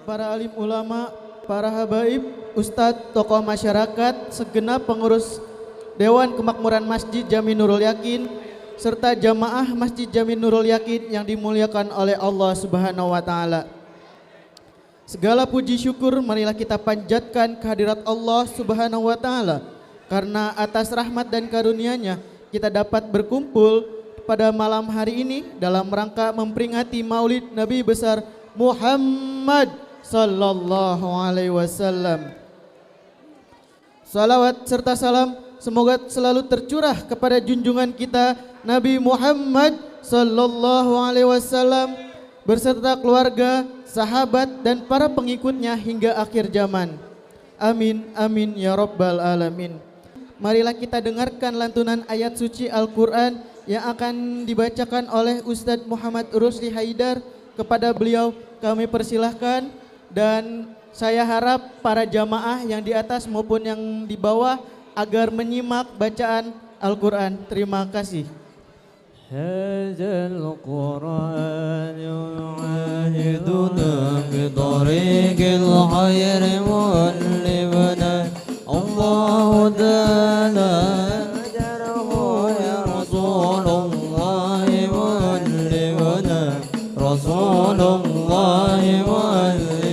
para alim ulama, para habaib, ustadz, tokoh masyarakat, segenap pengurus Dewan Kemakmuran Masjid Jami Nurul Yakin, serta jamaah Masjid Jami Nurul Yakin yang dimuliakan oleh Allah Subhanahu wa Ta'ala. Segala puji syukur marilah kita panjatkan kehadirat Allah Subhanahu wa Ta'ala, karena atas rahmat dan karunia-Nya kita dapat berkumpul pada malam hari ini dalam rangka memperingati Maulid Nabi besar Muhammad sallallahu alaihi wasallam. Salawat serta salam semoga selalu tercurah kepada junjungan kita Nabi Muhammad sallallahu alaihi wasallam berserta keluarga, sahabat dan para pengikutnya hingga akhir zaman. Amin amin ya rabbal alamin. Marilah kita dengarkan lantunan ayat suci Al-Quran yang akan dibacakan oleh Ustadz Muhammad Rusdi Haidar. Kepada beliau kami persilahkan, dan saya harap para jamaah yang di atas maupun yang di bawah agar menyimak bacaan Al-Quran. Terima kasih. Hadzal Qur'an yu'ahiduna bi tariqil khairi mu'allibana Allahu ta'ala ajarhu ya Rasulullah mu'allibana Rasulullah mu'allibana.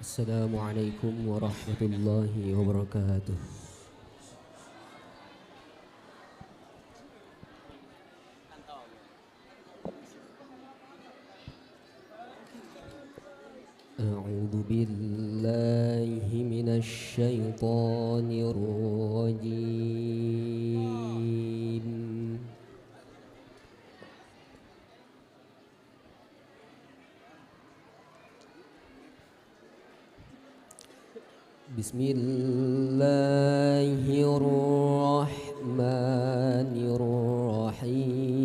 Assalamualaikum warahmatullahi wabarakatuh. A'udzu billahi minasy syaithanir rajim. Bismillahirrahmanirrahim.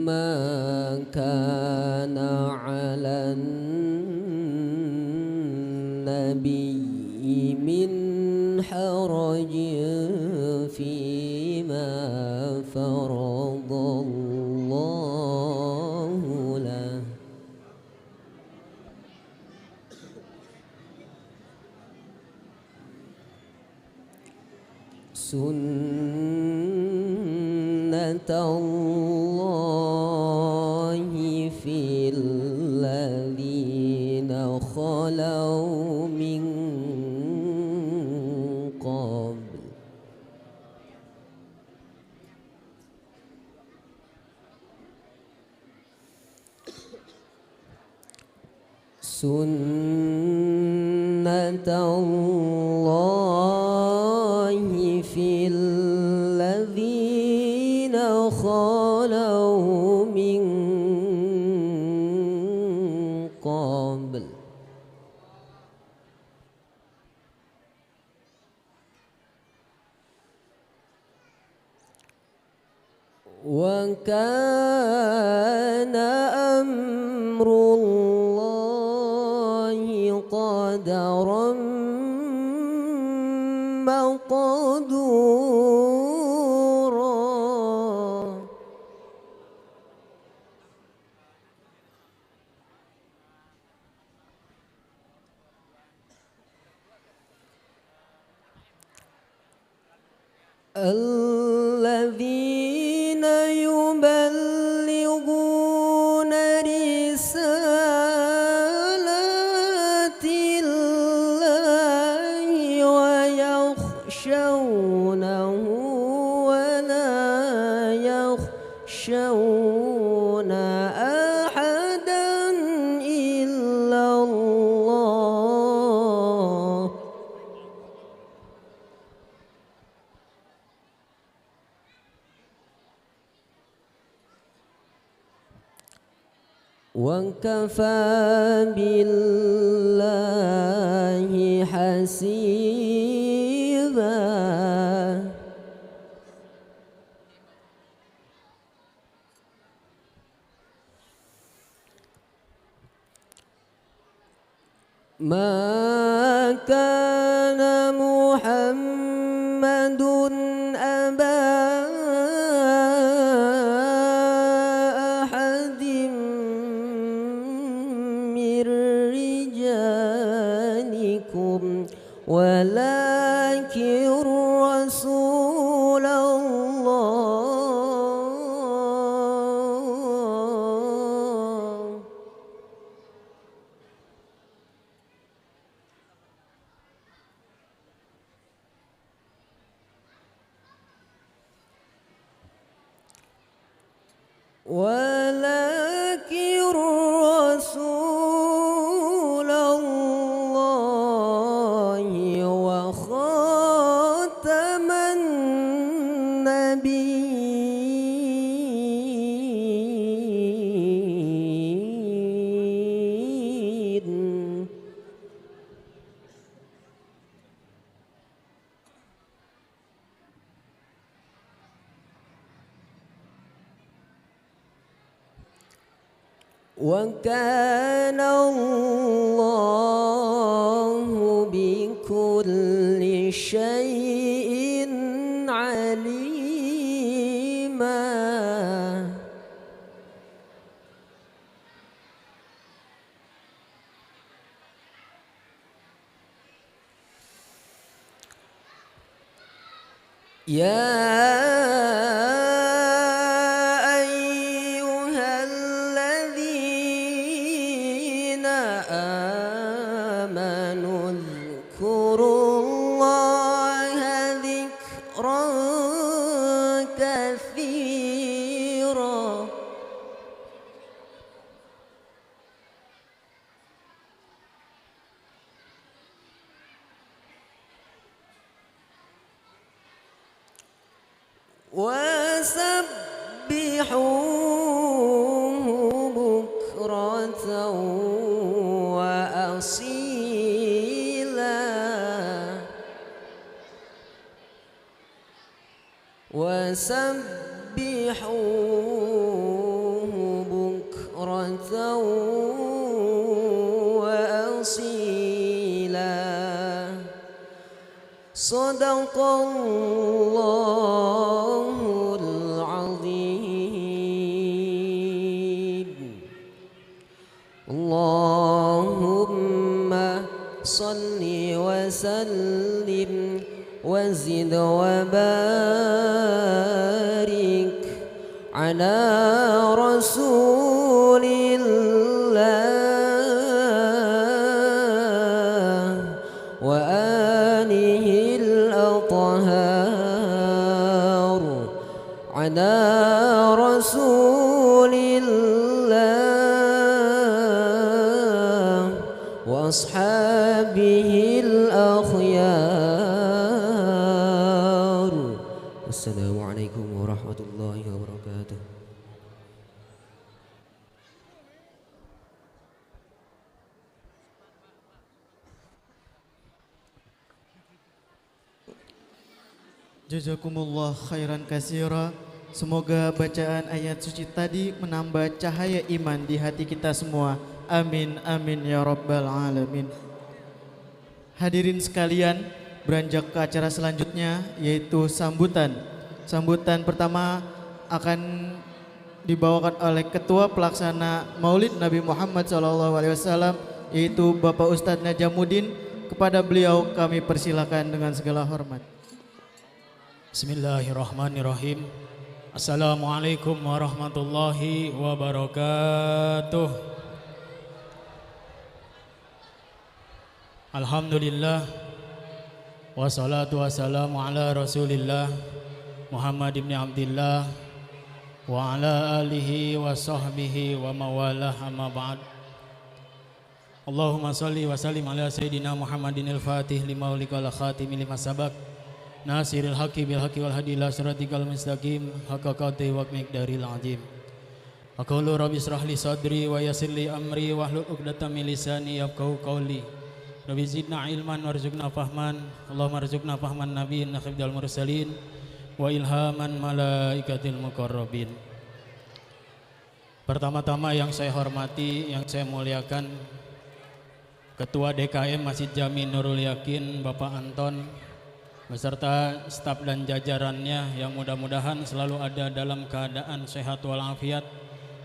Ma kana 'alan nabiyyi min harajin fima faradallahu lah. Sunnatallahi fil ladzina khalau min qabl. Sunnatallahi fil ladzina khalau min qabl. Wa kana amrullahi qadaran maqdura. الذين يبلغون رسالات الله ويخشونه ولا يخشون أحدا إلا الله. وكفى بالله حسيبا. ما كان محمد أبا أحد من رجالكم ولكن رسول الله ولكن رسول الله وخاتم النبيين وكان الله بكل شيء عليما يا أيها الذين آمنوا اذكروا الله ذكرا كثيرا وسبحوه بكرة وأصيلا وسبحوه بكرة وأصيلا صدق الله العظيم اللهم صل وسلم وزد وبارك على رسول الله وآله الأطهار على رسول الله وأصحابه الأخيار السلام عليكم ورحمة الله وبركاته. Jazakumullah khairan katsira. Semoga bacaan ayat suci tadi menambah cahaya iman di hati kita semua. Amin amin ya rabbal alamin. Hadirin sekalian, beranjak ke acara selanjutnya yaitu sambutan. Sambutan pertama akan dibawakan oleh Ketua Pelaksana Maulid Nabi Muhammad SAW yaitu Bapak Ustadz Najamuddin. Kepada beliau kami persilakan dengan segala hormat. Bismillahirrahmanirrahim. Assalamualaikum warahmatullahi wabarakatuh. Alhamdulillah wassalatu wassalamu ala rasulillah Muhammad ibn Abdillah wa ala alihi wa sahbihi wa mawalah amma ba'd. Allahumma salli wa sallim ala sayyidina Muhammadin al-fatih lima ulika al khatimi lima sabak nasiril haqqi bil haqqi wal hadi ila siratikal mustaqim haqqa qadri wa miqdaril azim. Aqulu rabbi israh li sadri wa yassir li amri wahlul 'uqdatam min lisani yafqahu qawli. Rabbi zidna ilman warzuqna fahman. Allahumma arzuqna fahman nabiyyin khifdal mursalin wa ilhaman malaikatil muqarrabin. Pertama-tama yang saya hormati, yang saya muliakan, Ketua DKM Masjid Jami Nurul Yakin Bapak Anton beserta staf dan jajarannya yang mudah-mudahan selalu ada dalam keadaan sehat walafiat,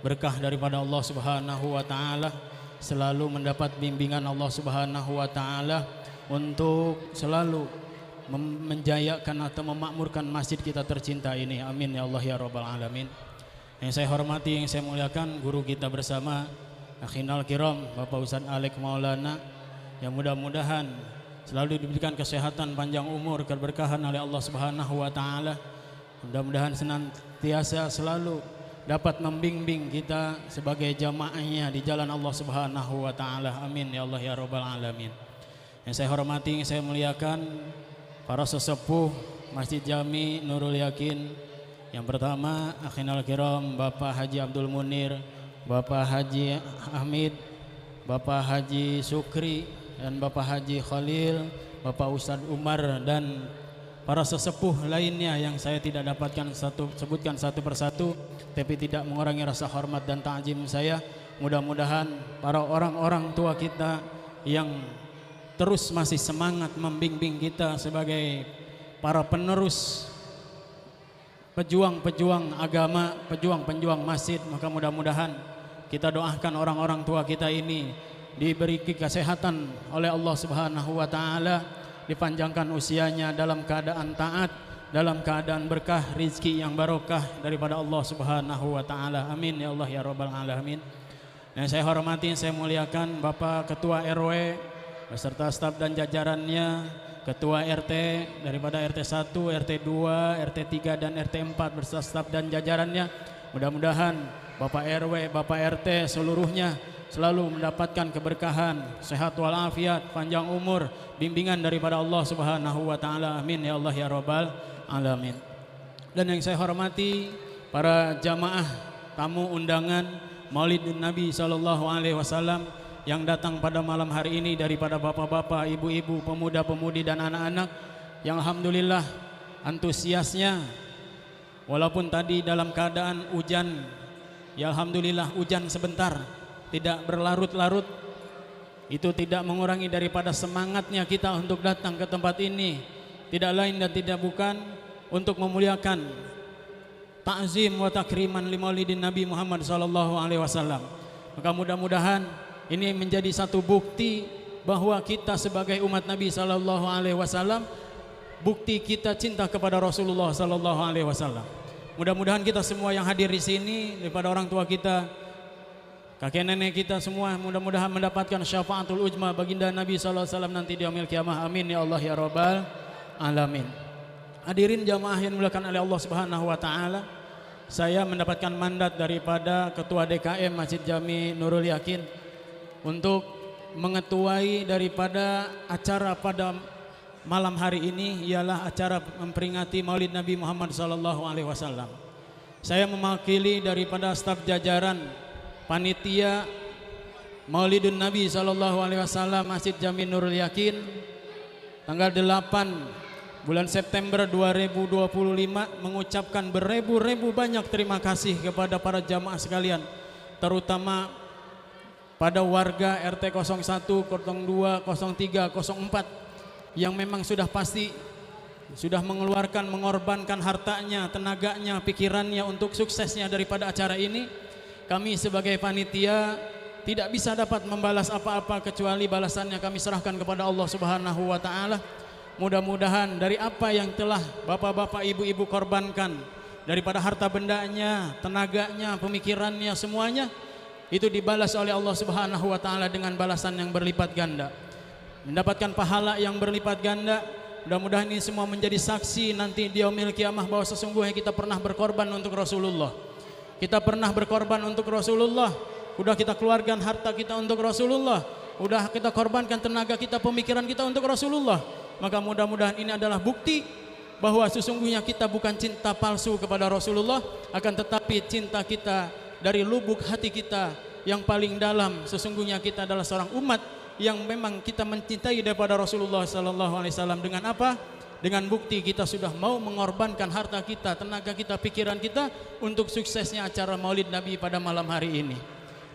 berkah daripada Allah Subhanahu wa taala, selalu mendapat bimbingan Allah Subhanahu wa taala untuk selalu menjayakan atau memakmurkan masjid kita tercinta ini. Amin ya Allah ya rabbal alamin. Yang saya hormati, yang saya muliakan guru kita bersama Akhinal Kiram Bapak Ustadz Alek Maulana, yang mudah-mudahan selalu diberikan kesehatan, panjang umur, keberkahan oleh Allah Subhanahu wa taala. Mudah-mudahan senantiasa selalu dapat membimbing kita sebagai jamaahnya di jalan Allah Subhanahu wa taala. Amin ya Allah ya rabbal alamin. Yang saya hormati, yang saya muliakan para sesepuh Masjid Jami Nurul Yakin. Yang pertama Akhinal Kiram Bapak Haji Abdul Munir, Bapak Haji Hamid, Bapak Haji Sukri, dan Bapak Haji Khalil, Bapak Ustadz Umar, dan para sesepuh lainnya yang saya tidak dapatkan sebutkan satu persatu, tapi tidak mengurangi rasa hormat dan ta'zim saya. Mudah-mudahan para orang-orang tua kita yang terus masih semangat membimbing kita sebagai para penerus pejuang-pejuang agama, pejuang-pejuang masjid, maka mudah-mudahan kita doakan orang-orang tua kita ini diberi kesehatan oleh Allah Subhanahu wa taala, dipanjangkan usianya dalam keadaan taat, dalam keadaan berkah, rizki yang barokah daripada Allah Subhanahu wa taala. Amin ya Allah ya rabbal alamin. Yang saya hormati, saya muliakan Bapak Ketua RW beserta staf dan jajarannya, Ketua RT daripada RT 1, RT 2, RT 3 dan RT 4 beserta staf dan jajarannya. Mudah-mudahan Bapak RW, Bapak RT seluruhnya selalu mendapatkan keberkahan, sehat walafiat, panjang umur, bimbingan daripada Allah Subhanahu wa taala. Amin ya Allah ya rabbal alamin. Dan yang saya hormati para jamaah tamu undangan Maulidun Nabi sallallahu alaihi wasallam yang datang pada malam hari ini daripada bapak-bapak, ibu-ibu, pemuda-pemudi dan anak-anak yang alhamdulillah antusiasnya, walaupun tadi dalam keadaan hujan, ya alhamdulillah hujan sebentar, tidak berlarut-larut, itu tidak mengurangi daripada semangatnya kita untuk datang ke tempat ini, tidak lain dan tidak bukan untuk memuliakan ta'zim wa takriman li maulidin Nabi Muhammad sallallahu alaihi wasallam. Maka mudah-mudahan ini menjadi satu bukti bahwa kita sebagai umat Nabi sallallahu alaihi wasallam, bukti kita cinta kepada Rasulullah sallallahu alaihi wasallam. Mudah-mudahan kita semua yang hadir di sini, daripada orang tua kita, kakek nenek kita semua, mudah-mudahan mendapatkan syafaatul ujma baginda Nabi sallallahu alaihi wasallam nanti di yaumil qiyamah. Amin ya Allah ya rabbal alamin. Hadirin jamaah yang dimuliakan oleh Allah Subhanahu wa taala, saya mendapatkan mandat daripada Ketua DKM Masjid Jami Nurul Yakin untuk mengetuai daripada acara pada malam hari ini, ialah acara memperingati Maulid Nabi Muhammad sallallahu alaihi wasallam. Saya mewakili daripada staf jajaran panitia Maulidun Nabi sallallahu alaihi wasallam Masjid Jami Nurul Yakin tanggal 8 bulan September 2025 mengucapkan beribu-ribu banyak terima kasih kepada para jamaah sekalian, terutama pada warga RT 01, 02, 03, 04 yang memang sudah pasti sudah mengeluarkan, mengorbankan hartanya, tenaganya, pikirannya untuk suksesnya daripada acara ini. Kami sebagai panitia tidak bisa dapat membalas apa-apa kecuali balasannya kami serahkan kepada Allah Subhanahu wa taala. Mudah-mudahan dari apa yang telah bapak-bapak, ibu-ibu korbankan daripada harta bendanya, tenaganya, pemikirannya, semuanya itu dibalas oleh Allah Subhanahu wa taala dengan balasan yang berlipat ganda, mendapatkan pahala yang berlipat ganda. Mudah-mudahan ini semua menjadi saksi nanti di yaumil qiyamah bahwa sesungguhnya kita pernah berkorban untuk Rasulullah. Kita pernah berkorban untuk Rasulullah. Udah kita keluarkan harta kita untuk Rasulullah. Udah kita korbankan tenaga kita, pemikiran kita untuk Rasulullah. Maka mudah-mudahan ini adalah bukti bahwa sesungguhnya kita bukan cinta palsu kepada Rasulullah, akan tetapi cinta kita dari lubuk hati kita yang paling dalam. Sesungguhnya kita adalah seorang umat yang memang kita mencintai daripada Rasulullah sallallahu alaihi wasallam. Dengan apa? Dengan bukti kita sudah mau mengorbankan harta kita, tenaga kita, pikiran kita untuk suksesnya acara Maulid Nabi pada malam hari ini.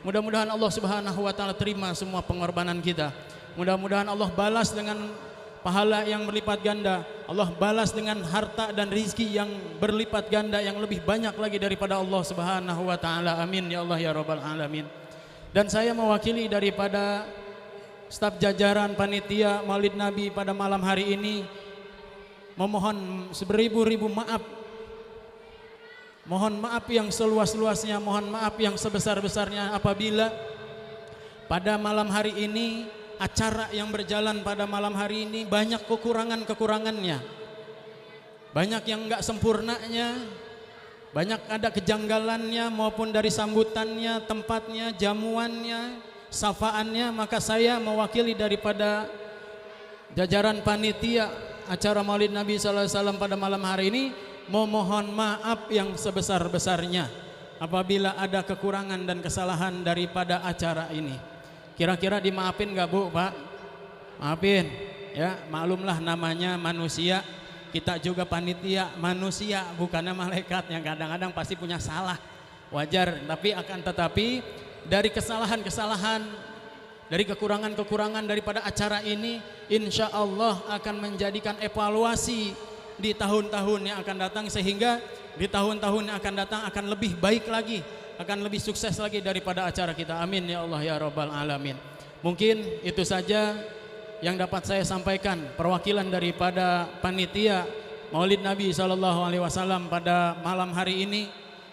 Mudah-mudahan Allah Subhanahu wa taala terima semua pengorbanan kita. Mudah-mudahan Allah balas dengan pahala yang berlipat ganda. Allah balas dengan harta dan rizki yang berlipat ganda, yang lebih banyak lagi daripada Allah Subhanahu wa taala. Amin ya Allah ya rabbal alamin. Dan saya mewakili daripada staf jajaran panitia Maulid Nabi pada malam hari ini memohon beribu-ribu maaf. Mohon maaf yang seluas-luasnya, mohon maaf yang sebesar-besarnya apabila pada malam hari ini, acara yang berjalan pada malam hari ini banyak kekurangan-kekurangannya, banyak yang enggak sempurnanya, banyak ada kejanggalannya maupun dari sambutannya, tempatnya, jamuannya, safaannya. Maka saya mewakili daripada jajaran panitia acara Maulid Nabi SAW pada malam hari ini memohon maaf yang sebesar-besarnya apabila ada kekurangan dan kesalahan daripada acara ini. Kira-kira dimaafin gak Bu, Pak? Maafin ya, maklumlah namanya manusia, kita juga panitia manusia, bukannya malaikat yang kadang-kadang pasti punya salah, wajar. Tapi akan tetapi dari kesalahan-kesalahan, dari kekurangan-kekurangan daripada acara ini, insya Allah akan menjadikan evaluasi di tahun-tahun yang akan datang, sehingga di tahun-tahun yang akan datang akan lebih baik lagi, akan lebih sukses lagi daripada acara kita. Amin ya Allah ya rabbal alamin. Mungkin itu saja yang dapat saya sampaikan perwakilan daripada panitia Maulid Nabi SAW pada malam hari ini.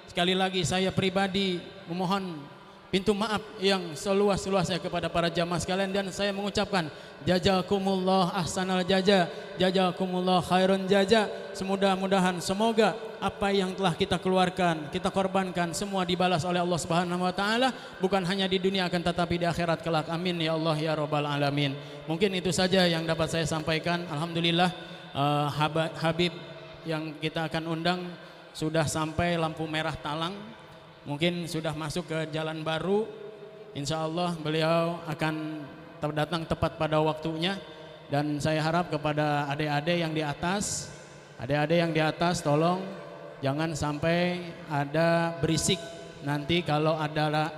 Sekali lagi saya pribadi memohon pintu maaf yang seluas-luasnya kepada para jamaah sekalian, dan saya mengucapkan jazakumullah ahsanal jaza, jazakumullah khairun jaza. Semoga semoga apa yang telah kita keluarkan, kita korbankan, semua dibalas oleh Allah Subhanahu wa taala, bukan hanya di dunia akan tetapi di akhirat kelak. Amin ya Allah ya rabbal alamin. Mungkin itu saja yang dapat saya sampaikan. Alhamdulillah Habib yang kita akan undang sudah sampai lampu merah Talang, mungkin sudah masuk ke jalan baru. Insya Allah beliau akan datang tepat pada waktunya. Dan saya harap kepada adik-adik yang di atas, tolong jangan sampai ada berisik. Nanti kalau ada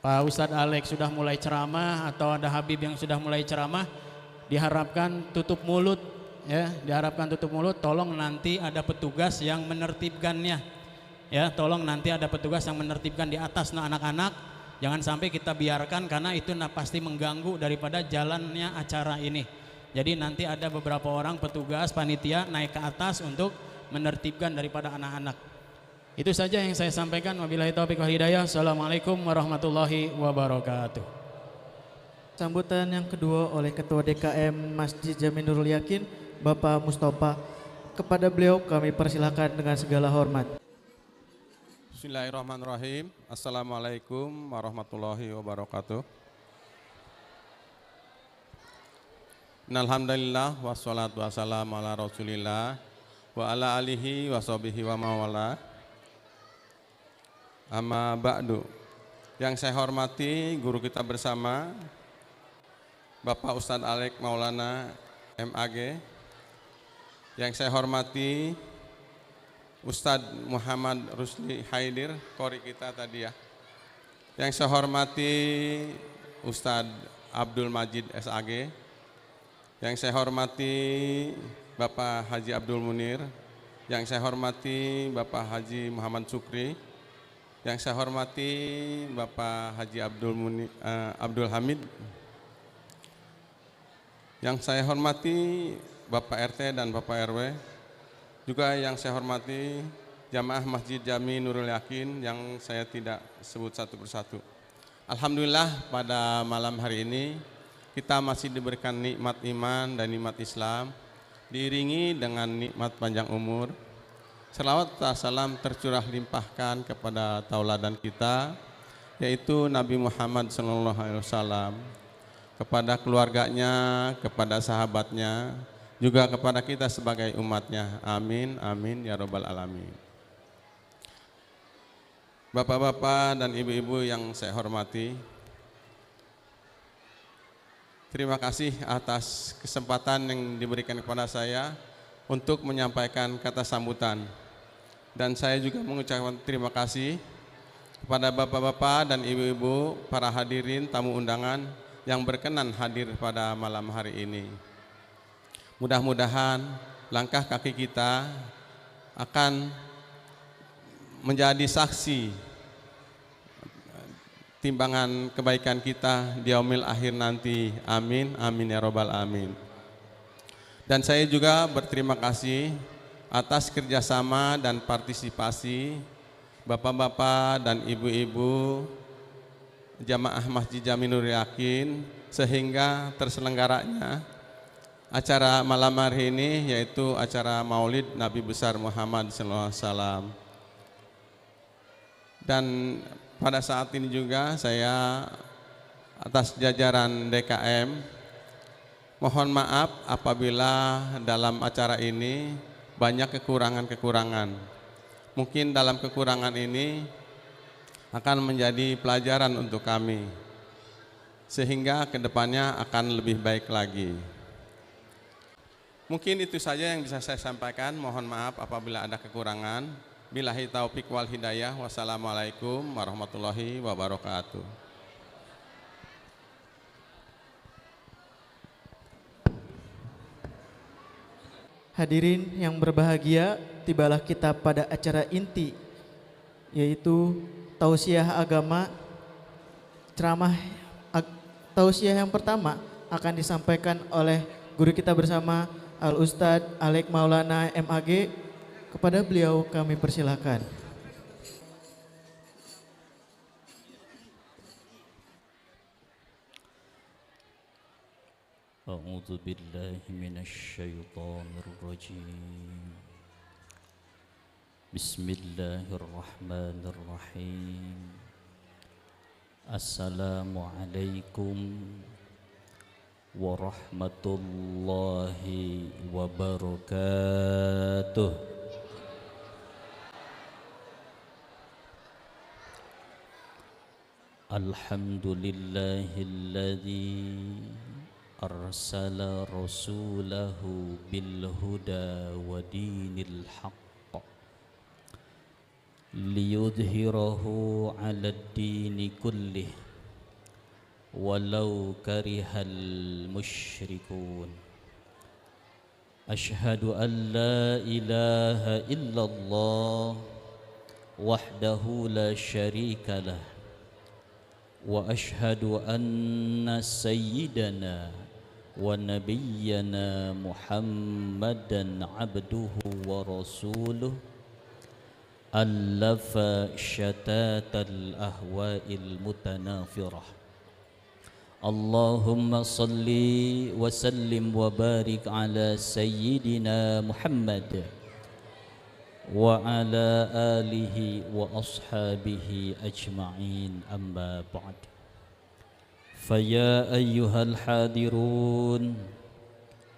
Pak Ustadz Alex sudah mulai ceramah atau ada Habib yang sudah mulai ceramah, diharapkan tutup mulut ya, tolong nanti ada petugas yang menertibkannya. Ya, tolong nanti ada petugas yang menertibkan di atas anak-anak. Jangan sampai kita biarkan, karena itu pasti mengganggu daripada jalannya acara ini. Jadi nanti ada beberapa orang petugas panitia naik ke atas untuk menertibkan daripada anak-anak. Itu saja yang saya sampaikan. Wabillahi taufiq wal hidayah. Assalamualaikum warahmatullahi wabarakatuh. Sambutan yang kedua oleh Ketua DKM Masjid Jami Nurul Yakin, Bapak Mustafa. Kepada beliau kami persilakan dengan segala hormat. Bismillahirrahmanirrahim. Assalamualaikum warahmatullahi wabarakatuh. Alhamdulillah wassalatu wassalamu ala rasulillah wa ala alihi wa sahbihi wa mawala. Amma ba'du. Yang saya hormati guru kita bersama Bapak Ustadz Alex Maulana MAG. Yang saya hormati Ustadz Muhammad Rusli Haidir, kori kita tadi ya. Yang saya hormati Ustadz Abdul Majid SAG. Yang saya hormati Bapak Haji Abdul Munir. Yang saya hormati Bapak Haji Muhammad Sukri. Yang saya hormati Bapak Haji Abdul Hamid. Yang saya hormati Bapak RT dan Bapak RW. Juga yang saya hormati jamaah Masjid Jami Nurul Yakin yang saya tidak sebut satu persatu. Alhamdulillah pada malam hari ini kita masih diberikan nikmat iman dan nikmat Islam, diiringi dengan nikmat panjang umur. Selawat dan salam tercurah limpahkan kepada tauladan kita, yaitu Nabi Muhammad SAW, kepada keluarganya, kepada sahabatnya, juga kepada kita sebagai umatnya. Amin, amin, ya rabbal alamin. Bapak-bapak dan ibu-ibu yang saya hormati, terima kasih atas kesempatan yang diberikan kepada saya untuk menyampaikan kata sambutan. Dan saya juga mengucapkan terima kasih kepada bapak-bapak dan ibu-ibu, para hadirin tamu undangan yang berkenan hadir pada malam hari ini. Mudah-mudahan langkah kaki kita akan menjadi saksi timbangan kebaikan kita di yaumil akhir nanti. Amin, amin ya robbal amin. Dan saya juga berterima kasih atas kerjasama dan partisipasi bapak-bapak dan ibu-ibu jamaah Masjid Jami Nurul Yakin sehingga terselenggaranya acara malam hari ini, yaitu acara Maulid Nabi besar Muhammad SAW. Dan pada saat ini juga saya atas jajaran DKM mohon maaf apabila dalam acara ini banyak kekurangan-kekurangan. Mungkin dalam kekurangan ini akan menjadi pelajaran untuk kami, sehingga kedepannya akan lebih baik lagi. Mungkin itu saja yang bisa saya sampaikan. Mohon maaf apabila ada kekurangan. Billahi taufik wal hidayah. Wassalamualaikum warahmatullahi wabarakatuh. Hadirin yang berbahagia, tibalah kita pada acara inti, yaitu tausiah agama. Ceramah tausiah yang pertama akan disampaikan oleh guru kita bersama Al-Ustadz Alek Maulana MAG. Kepada beliau kami persilakan. A'udzu billahi minasy syaithanir rajim. Bismillahirrahmanirrahim. Assalamualaikum warahmatullahi wabarakatuh. Alhamdulillahilladzi arsala rasulahu bil huda wa dinil haqq liyudhhirahu 'alad dini kullih walau karihal musyrikun. Ashhadu an la ilaha illallah wahdahu la syarika lah wa ashhadu anna sayyidana wa nabiyyana Muhammadan abduhu wa rasuluh allafa syatatal ahwa'il mutanafirah. Allahumma salli wa sallim wa barik ala sayyidina Muhammad wa ala alihi wa ashabihi ajma'in, amma ba'd. Faya ayyuhal hadirun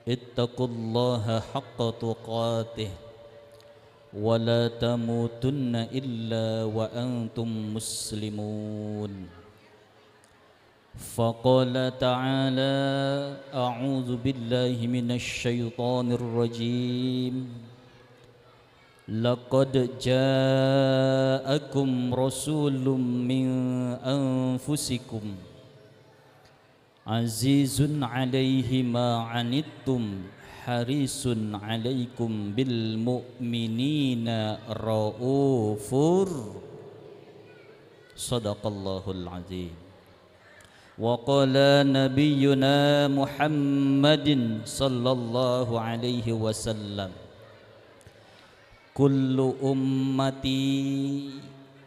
ittaqullaha haqqa tuqatih wa la tamutunna illa wa antum muslimun. Faqala ta'ala a'udzu billahi minasy syaithanir rajim. Laqad ja'akum rasulun min anfusikum azizun 'alaihi ma 'anittum harisun 'alaikum bil mu'minina raufur. Sadaqallahul azim. Wa qala nabiyyuna Muhammadin sallallahu alaihi wasallam, kullu ummati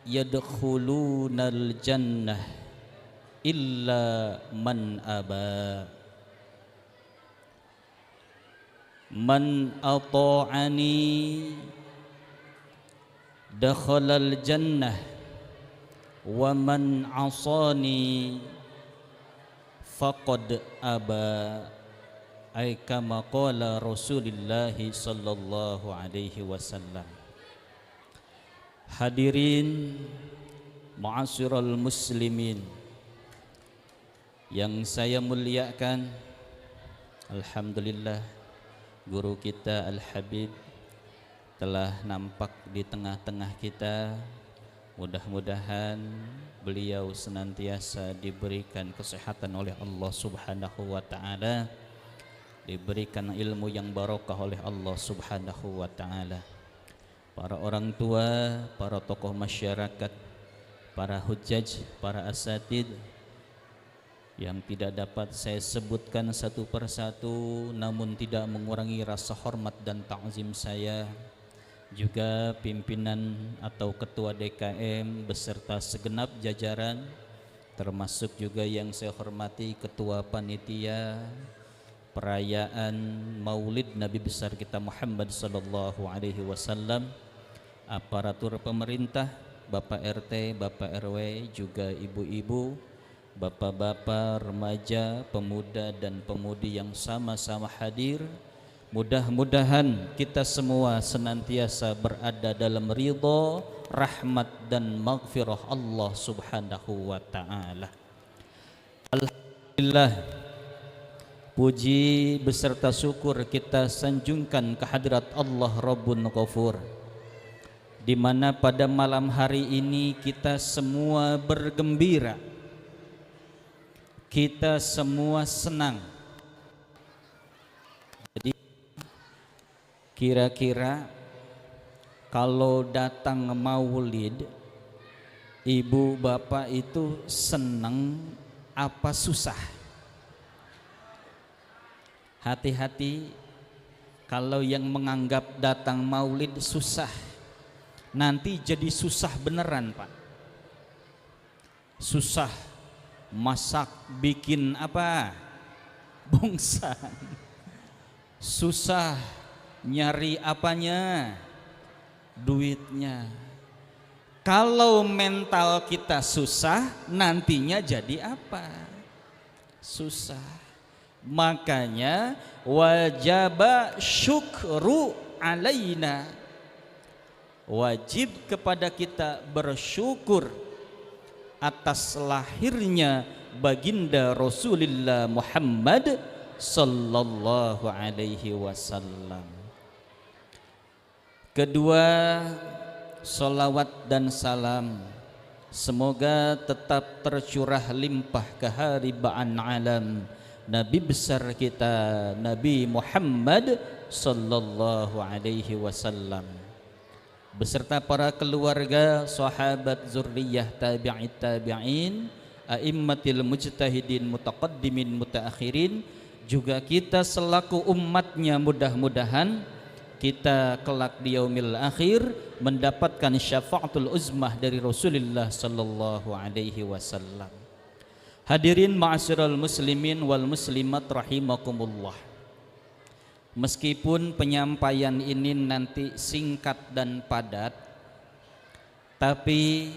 yadkhulunal jannah illa man aba. Man ata'ani dakhalal jannah wa man asani faqad aba. Ay kama qala Rasulullah sallallahu alaihi wasallam. Hadirin ma'asyiral muslimin yang saya muliakan, alhamdulillah guru kita Al-Habib telah nampak di tengah-tengah kita Mudah-mudahan beliau senantiasa diberikan kesehatan oleh Allah Subhanahu wa taala, diberikan ilmu yang barokah oleh Allah Subhanahu wa taala. Para orang tua, para tokoh masyarakat, para hujjaj, para asatid yang tidak dapat saya sebutkan satu persatu, namun tidak mengurangi rasa hormat dan ta'zim saya, juga pimpinan atau ketua DKM beserta segenap jajaran, termasuk juga yang saya hormati ketua panitia perayaan Maulid Nabi besar kita Muhammad sallallahu alaihi wasallam, aparatur pemerintah, Bapak RT, Bapak RW, juga ibu-ibu, bapak-bapak, remaja, pemuda dan pemudi yang sama-sama hadir. Mudah-mudahan kita semua senantiasa berada dalam ridha, rahmat dan maghfirah Allah Subhanahu wa taala. Alhamdulillah, puji beserta syukur kita sanjungkan kehadirat Allah Rabbun Ghafur, di mana pada malam hari ini kita semua bergembira, kita semua senang. Jadi kira-kira kalau datang Maulid, ibu bapak itu senang apa susah? Hati-hati kalau yang menganggap datang Maulid susah, nanti jadi susah beneran, Pak. Susah masak, bikin apa? Bongsan. Susah nyari apanya? Duitnya. Kalau mental kita susah, nantinya jadi apa? Susah. Makanya wajaba syukru alaina, wajib kepada kita bersyukur atas lahirnya baginda Rasulullah Muhammad sallallahu alaihi wasallam. Kedua, salawat dan salam semoga tetap tercurah limpah keharibaan alam Nabi besar kita Nabi Muhammad sallallahu alaihi wasallam beserta para keluarga, sahabat, zurriyah, tabi'it tabi'in, a'immatil mujtahidin, mutaqaddimin, mutaakhirin, juga kita selaku umatnya, mudah-mudahan kita kelak di yaumil akhir mendapatkan syafaatul uzmah dari Rasulullah sallallahu alaihi wasallam. Hadirin ma'asyiral muslimin wal muslimat rahimakumullah. Meskipun penyampaian ini nanti singkat dan padat, tapi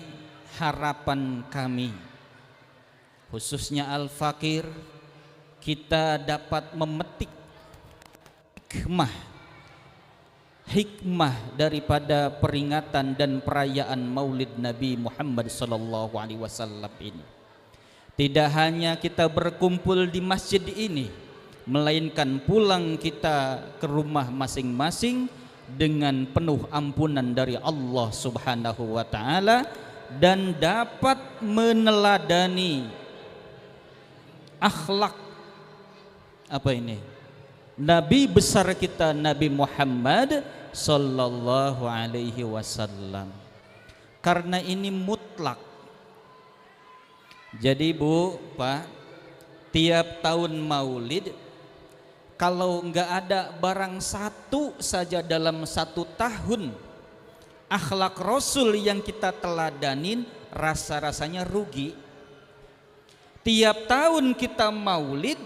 harapan kami khususnya Al-Fakir, kita dapat memetik hikmah daripada peringatan dan perayaan Maulid Nabi Muhammad sallallahu alaihi wasallam ini. Tidak hanya kita berkumpul di masjid ini, melainkan pulang kita ke rumah masing-masing dengan penuh ampunan dari Allah Subhanahu wa taala dan dapat meneladani akhlak Nabi besar kita Nabi Muhammad sallallahu alaihi wasallam. Karena ini mutlak. Jadi Bu, Pak, tiap tahun Maulid kalau enggak ada barang satu saja dalam satu tahun akhlak Rasul yang kita teladanin, rasa-rasanya rugi. Tiap tahun kita Maulid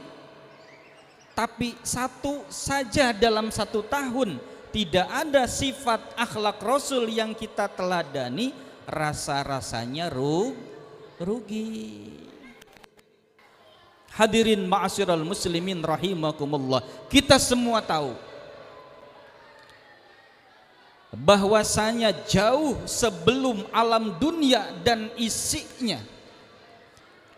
tapi satu saja dalam satu tahun tidak ada sifat akhlak Rasul yang kita teladani, rasa-rasanya rugi. Hadirin ma'asyiral muslimin rahimakumullah, kita semua tahu bahwasanya jauh sebelum alam dunia dan isinya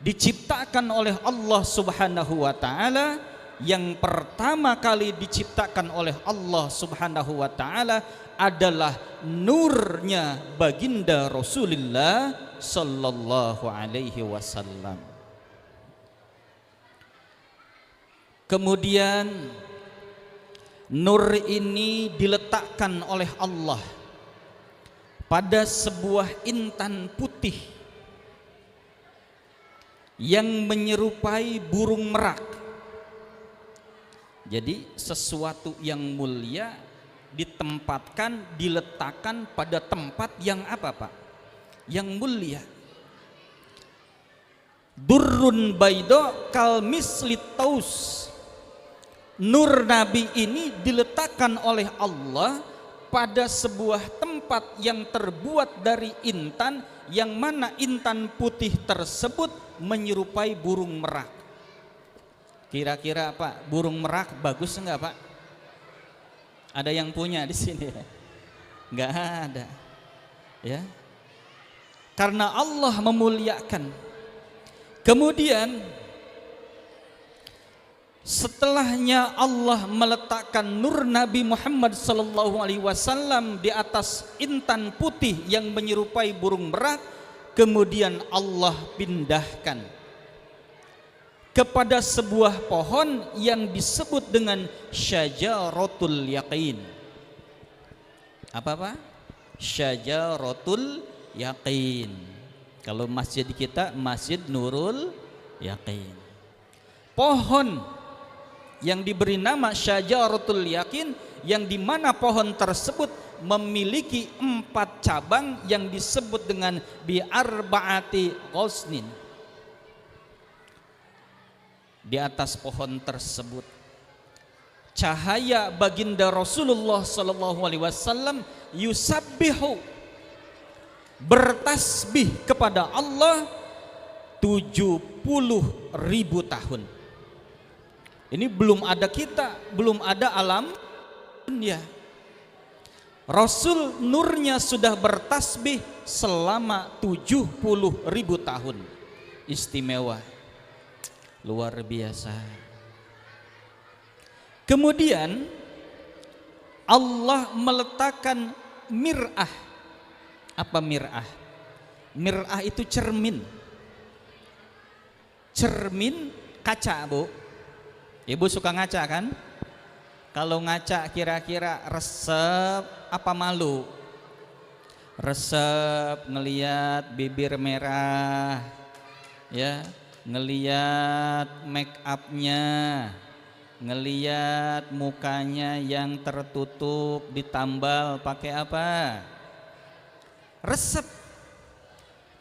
diciptakan oleh Allah Subhanahu wa taala, yang pertama kali diciptakan oleh Allah Subhanahu wa taala adalah nurnya baginda Rasulullah sallallahu alaihi wasallam. Kemudian nur ini diletakkan oleh Allah pada sebuah intan putih yang menyerupai burung merak. Jadi sesuatu yang mulia ditempatkan, diletakkan pada tempat yang apa Pak? Yang mulia. Durrun baydo kal misli taus. Nur Nabi ini diletakkan oleh Allah pada sebuah tempat yang terbuat dari intan, yang mana intan putih tersebut menyerupai burung merak. Kira-kira Pak, burung merak bagus enggak Pak? Ada yang punya di sini? Enggak ada. Ya. Karena Allah memuliakan. Kemudian setelahnya Allah meletakkan nur Nabi Muhammad sallallahu alaihi wasallam di atas intan putih yang menyerupai burung merak, kemudian Allah pindahkan kepada sebuah pohon yang disebut dengan syajaratul yaqin. Apa Pak? Syajaratul yaqin. Kalau masjid kita Masjid Nurul Yaqin. Pohon yang diberi nama Syajaratul Yaqin, yang dimana pohon tersebut memiliki 4 cabang yang disebut dengan bi'arbaati ghusnin. Di atas pohon tersebut cahaya baginda Rasulullah sallallahu alaihi wasallam yusabbihu, bertasbih kepada Allah 70.000 tahun. Ini belum ada kita, belum ada alam dunia. Rasul nurnya sudah bertasbih selama 70.000 tahun. Istimewa, luar biasa. Kemudian Allah meletakkan mir'ah. Apa mir'ah? Mir'ah itu cermin. Cermin kaca Bu. Ibu suka ngaca kan? Kalau ngaca kira-kira resep apa malu? Resep ngeliat bibir merah, ya, ngeliat make upnya, ngeliat mukanya yang tertutup ditambal pakai apa? Resep.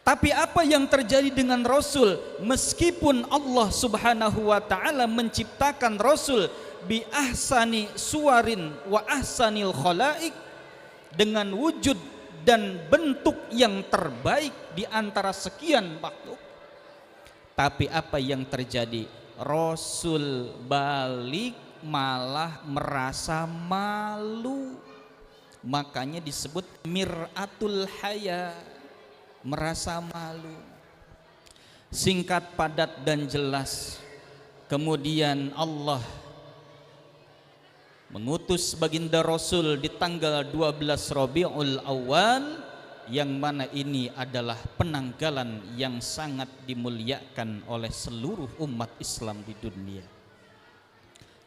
Tapi apa yang terjadi dengan Rasul? Meskipun Allah subhanahu wa ta'ala menciptakan Rasul bi ahsani suwarin wa ahsanil khalaik, dengan wujud dan bentuk yang terbaik di antara sekian makhluk, tapi apa yang terjadi? Rasul balik malah merasa malu. Makanya disebut mir'atul haya, merasa malu. Singkat, padat dan jelas. Kemudian Allah mengutus baginda Rasul di tanggal 12 Rabiul Awal, yang mana ini adalah penanggalan yang sangat dimuliakan oleh seluruh umat Islam di dunia.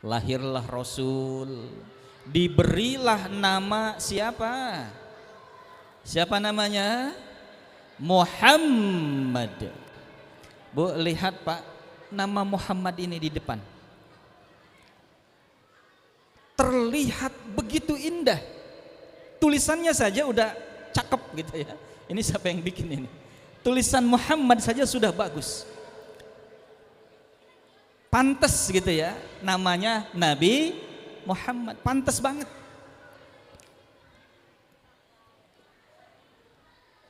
Lahirlah Rasul, diberilah nama siapa? Siapa namanya? Muhammad. Bu, lihat Pak, nama Muhammad ini di depan terlihat begitu indah. Tulisannya saja udah cakep gitu ya. Ini siapa yang bikin ini? Tulisan Muhammad saja sudah bagus. Pantes gitu ya, namanya Nabi Muhammad, pantes banget.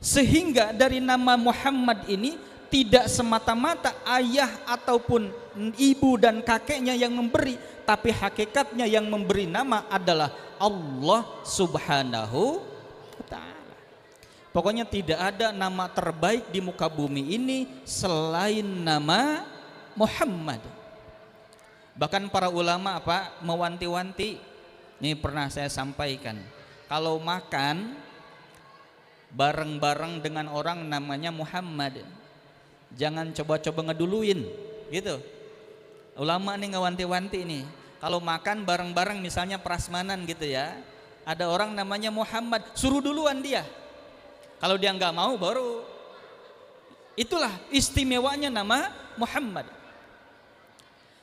Sehingga dari nama Muhammad ini tidak semata-mata ayah ataupun ibu dan kakeknya yang memberi, tapi hakikatnya yang memberi nama adalah Allah subhanahu wa ta'ala. Pokoknya tidak ada nama terbaik di muka bumi ini selain nama Muhammad. Bahkan para ulama mewanti-wanti, ini pernah saya sampaikan, kalau makan bareng-bareng dengan orang namanya Muhammad, jangan coba-coba ngeduluin gitu. Ulama nih ngewanti-wanti nih, kalau makan bareng-bareng misalnya prasmanan gitu ya, ada orang namanya Muhammad, suruh duluan dia. Kalau dia nggak mau baru. Itulah istimewanya nama Muhammad.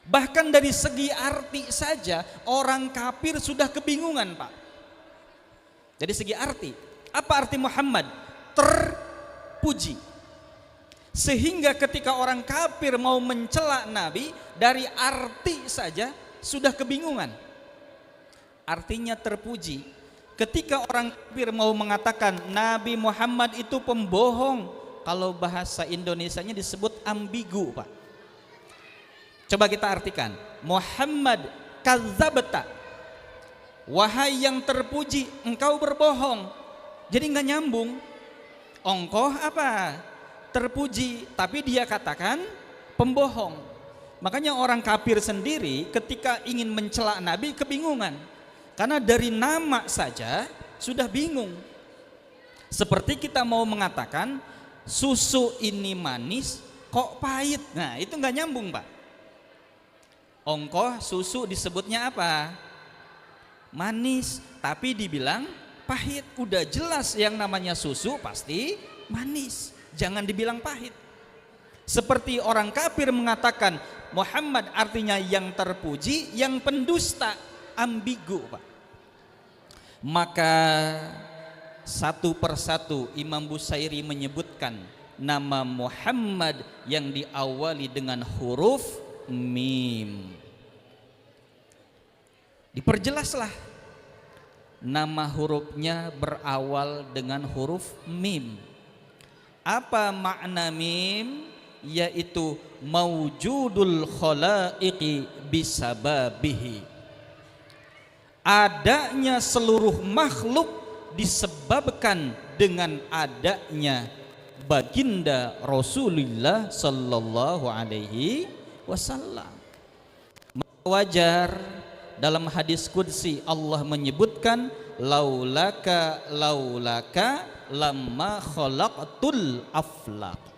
Bahkan dari segi arti saja orang kafir sudah kebingungan, Pak. Dari segi arti, apa arti Muhammad? Terpuji. Sehingga ketika orang kafir mau mencela Nabi, dari arti saja sudah kebingungan. Artinya terpuji. Ketika orang kafir mau mengatakan Nabi Muhammad itu pembohong, kalau bahasa Indonesianya disebut ambigu, Pak. Coba kita artikan, Muhammad kadzabta, wahai yang terpuji, engkau berbohong. Jadi nggak nyambung. Engkau apa? Terpuji, tapi dia katakan pembohong. Makanya orang kafir sendiri ketika ingin mencela Nabi kebingungan, karena dari nama saja sudah bingung. Seperti kita mau mengatakan susu ini manis kok pahit. Nah itu nggak nyambung, Pak. Ongkoh susu disebutnya apa? Manis, tapi dibilang pahit. Udah jelas yang namanya susu pasti manis, jangan dibilang pahit. Seperti orang kafir mengatakan Muhammad artinya yang terpuji, yang pendusta, ambigu, Pak. Maka satu persatu Imam Busairi menyebutkan nama Muhammad yang diawali dengan huruf mim. Diperjelaslah nama hurufnya berawal dengan huruf mim. Apa makna mim? Yaitu maujudul khalaiqi bisababihi, adanya seluruh makhluk disebabkan dengan adanya baginda Rasulullah sallallahu alaihi wasallam. Wajar dalam hadis qudsi Allah menyebutkan laulaka lamma khalaqtul aflaq.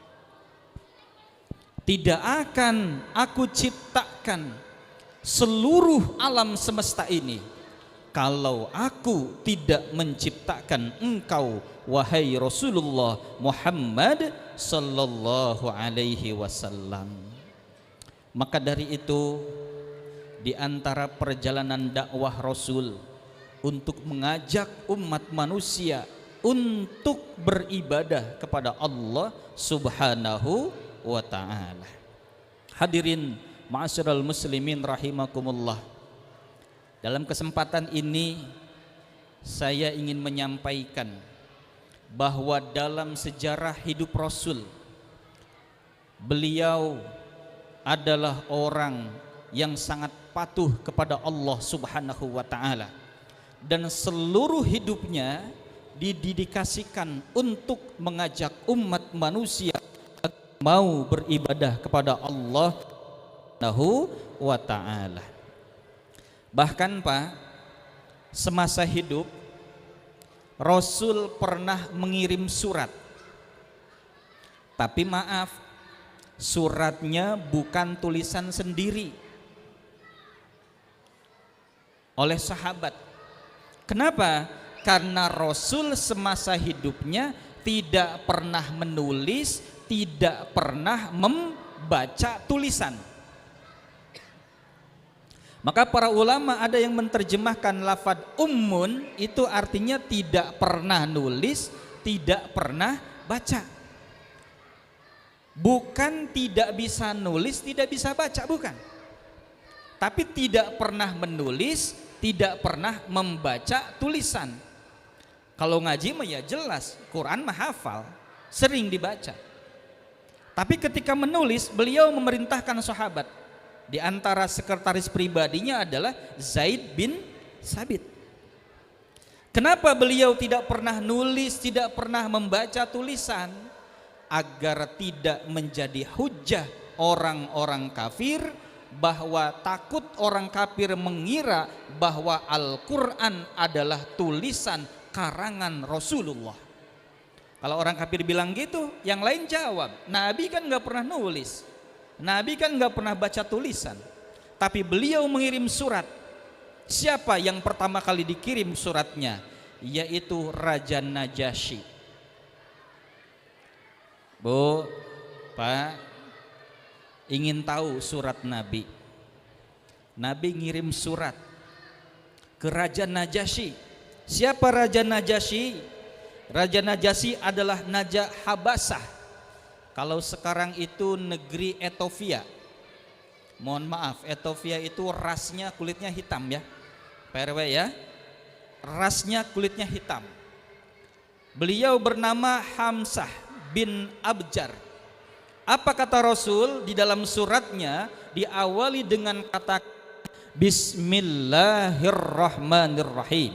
Tidak akan aku ciptakan seluruh alam semesta ini kalau aku tidak menciptakan engkau wahai Rasulullah Muhammad sallallahu alaihi wasallam. Maka dari itu di antara perjalanan dakwah Rasul untuk mengajak umat manusia untuk beribadah kepada Allah Subhanahu wa ta'ala. Hadirin ma'asyiral muslimin rahimakumullah. Dalam kesempatan ini saya ingin menyampaikan bahwa dalam sejarah hidup Rasul, beliau adalah orang yang sangat patuh kepada Allah Subhanahu wa ta'ala, dan seluruh hidupnya didedikasikan untuk mengajak umat manusia mau beribadah kepada Allah Subhanahu wa ta'ala. Bahkan Pak, semasa hidup Rasul pernah mengirim surat, tapi maaf, suratnya bukan tulisan sendiri oleh sahabat. Kenapa? Karena Rasul semasa hidupnya tidak pernah menulis, tidak pernah membaca tulisan. Maka para ulama ada yang menerjemahkan lafaz ummun itu artinya tidak pernah nulis, tidak pernah baca. Bukan tidak bisa nulis, tidak bisa baca, bukan. Tapi tidak pernah menulis, tidak pernah membaca tulisan. Kalau ngaji mah ya jelas, Quran mah hafal, sering dibaca. Tapi ketika menulis, beliau memerintahkan sahabat. Di antara sekretaris pribadinya adalah Zaid bin Sabit. Kenapa beliau tidak pernah nulis, tidak pernah membaca tulisan? Agar tidak menjadi hujah orang-orang kafir, bahwa takut orang kafir mengira bahwa Al-Quran adalah tulisan karangan Rasulullah. Kalau orang kafir bilang gitu, yang lain jawab, Nabi kan nggak pernah nulis, Nabi kan nggak pernah baca tulisan, tapi beliau mengirim surat. Siapa yang pertama kali dikirim suratnya? Yaitu Raja Najasyi. Bu, Pak, ingin tahu surat Nabi? Nabi ngirim surat ke Raja Najasyi. Siapa Raja Najasyi? Raja Najasyi adalah Naja Habasah. Kalau sekarang itu negeri Ethiopia. Mohon maaf, Ethiopia itu rasnya kulitnya hitam ya, PRW ya, rasnya kulitnya hitam. Beliau bernama Hamzah bin Abjar. Apa kata Rasul di dalam suratnya? Diawali dengan kata Bismillahirrahmanirrahim.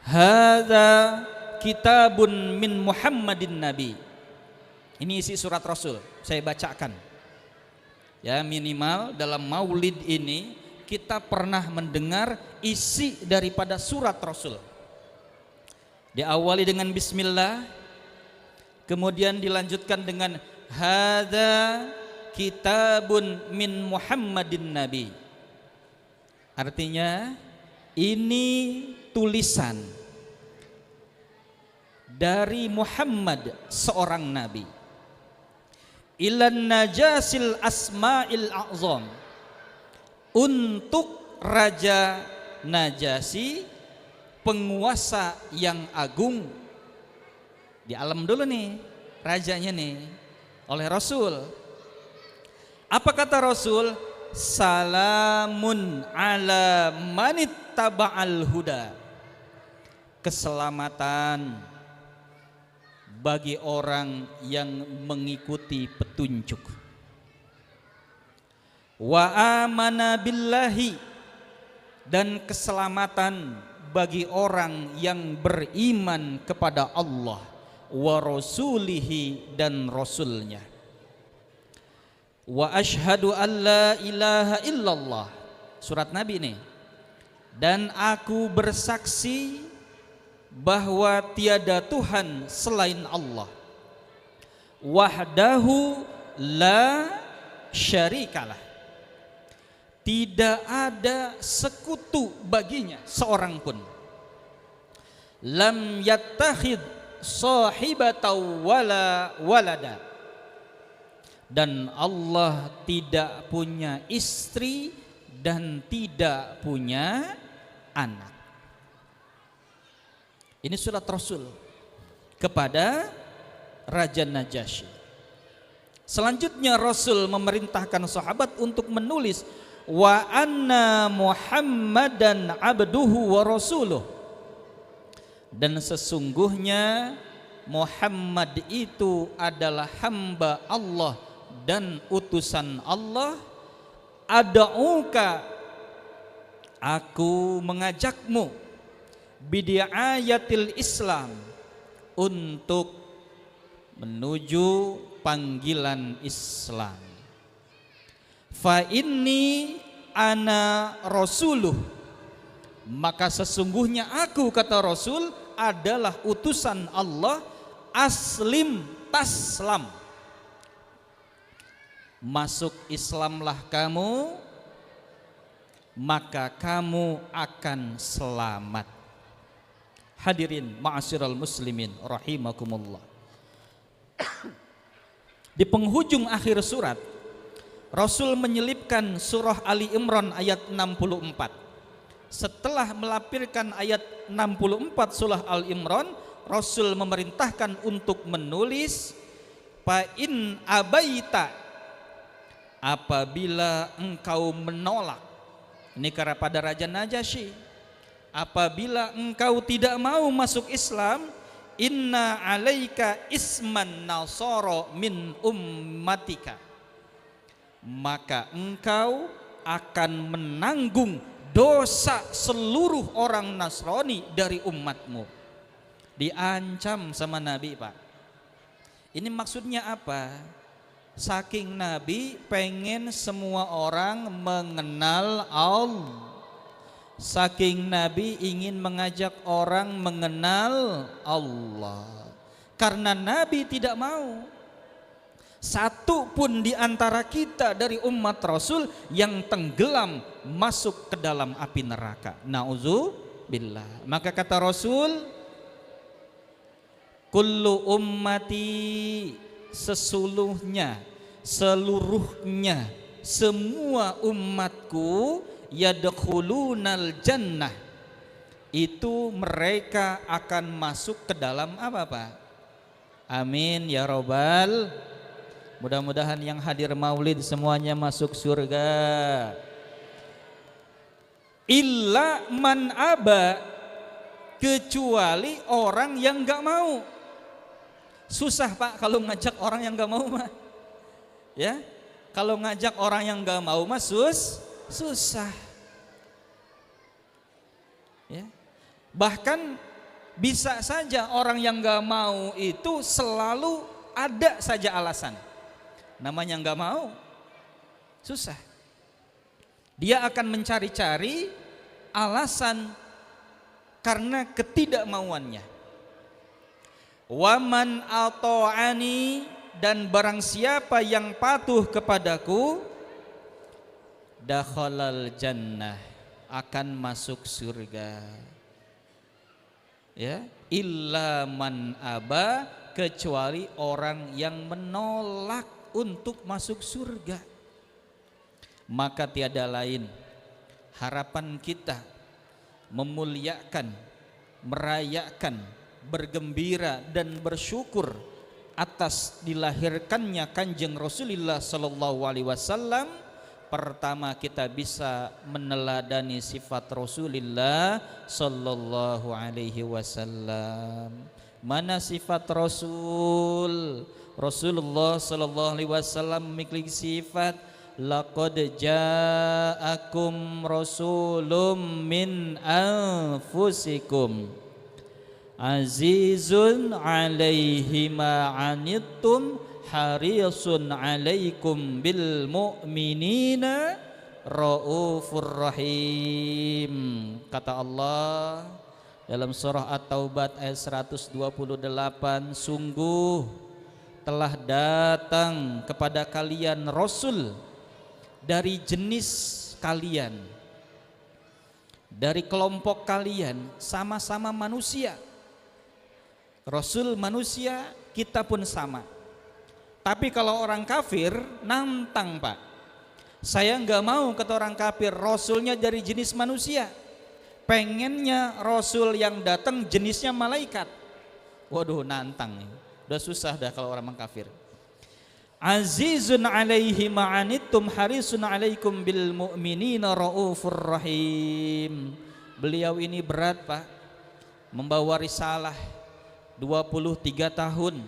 Hadza kitabun min Muhammadin Nabi. Ini isi surat Rasul, saya bacakan. Ya, minimal dalam maulid ini kita pernah mendengar isi daripada surat Rasul. Diawali dengan bismillah, kemudian dilanjutkan dengan hadza kitabun min Muhammadin Nabi. Artinya ini tulisan dari Muhammad seorang nabi. Ilan najasil asma'il a'zam, untuk Raja Najasyi, penguasa yang agung. Di alam dulu nih rajanya nih oleh Rasul. Apa kata Rasul? Salamun ala manittaba'al huda. Keselamatan bagi orang yang mengikuti petunjuk. Wa amana billahi, dan keselamatan bagi orang yang beriman kepada Allah wa rasulihi, dan rasulnya. Wa asyhadu an la ilaha illallah, surat Nabi nih, dan aku bersaksi bahwa tiada Tuhan selain Allah, wahdahu la syarikalah, tidak ada sekutu baginya seorang pun, lam yattakhid sahibatan wala walada, dan Allah tidak punya istri dan tidak punya anak. Ini surat Rasul kepada Raja Najasyi. Selanjutnya Rasul memerintahkan sahabat untuk menulis wa anna Muhammadan abduhu wa rasuluh, dan sesungguhnya Muhammad itu adalah hamba Allah dan utusan Allah. Ad'uka, aku mengajakmu, bidiayatil Islam, untuk menuju panggilan Islam. Fa inni ana rasuluh, maka sesungguhnya aku, kata Rasul, adalah utusan Allah. Aslim taslam, masuk Islamlah kamu, maka kamu akan selamat. Hadirin ma'asyiral muslimin rahimakumullah. Di penghujung akhir surat, Rasul menyelipkan surah Ali Imran ayat 64. Setelah melapirkan ayat 64 surah Al Imran, Rasul memerintahkan untuk menulis fa in abaita, apabila engkau menolak. Ini kepada Raja Najasyi. Apabila engkau tidak mau masuk Islam, inna alaika isman nasara min ummatika, maka engkau akan menanggung dosa seluruh orang Nasrani dari umatmu. Diancam sama Nabi, Pak. Ini maksudnya apa? Saking Nabi pengen semua orang mengenal Allah, Saking Nabi ingin mengajak orang mengenal Allah. Karena Nabi tidak mau satu pun di antara kita dari umat Rasul yang tenggelam masuk ke dalam api neraka. Nauzubillah. Maka kata Rasul, kullu ummati, seluruhnya, semua umatku yadkhulunal jannah, itu mereka akan masuk ke dalam apa Pak? Amin ya robbal. Mudah-mudahan yang hadir maulid semuanya masuk surga. Illa man aba, kecuali orang yang gak mau. Susah Pak kalau ngajak orang yang gak mau mah. Ya, kalau ngajak orang yang gak mau mah susah. Ya, bahkan bisa saja orang yang gak mau itu selalu ada saja alasan. Namanya nggak mau, susah. Dia akan mencari-cari alasan karena ketidakmauannya. Waman ata'ani, dan barang siapa yang patuh kepadaku, dakhalal jannah, akan masuk surga. Ya, illa man aba, kecuali orang yang menolak untuk masuk surga. Maka tiada lain harapan kita memuliakan, merayakan, bergembira dan bersyukur atas dilahirkannya Kanjeng Rasulullah sallallahu alaihi wasallam. Pertama, kita bisa meneladani sifat Rasulullah sallallahu alaihi wasallam. Mana sifat Rasul? Rasulullah sallallahu alaihi wasallam memiliki sifat laqad ja'akum rasulun min anfusikum azizun 'alaihi ma 'anittum harisun 'alaikum bil mu'minina raufur rahim. Kata Allah dalam surah At-Taubah ayat 128, sungguh telah datang kepada kalian Rasul dari jenis kalian, dari kelompok kalian, sama-sama manusia. Rasul manusia, kita pun sama. Tapi kalau orang kafir nantang Pak, saya nggak mau kata orang kafir Rasulnya dari jenis manusia, pengennya Rasul yang datang jenisnya malaikat. Waduh, nantang nih. Udah susah dah kalau orang kafir. Azizun 'alaihi ma'anittum harisun 'alaikum bil mu'minina raufur rahim. Beliau ini berat Pak, membawa risalah 23 tahun,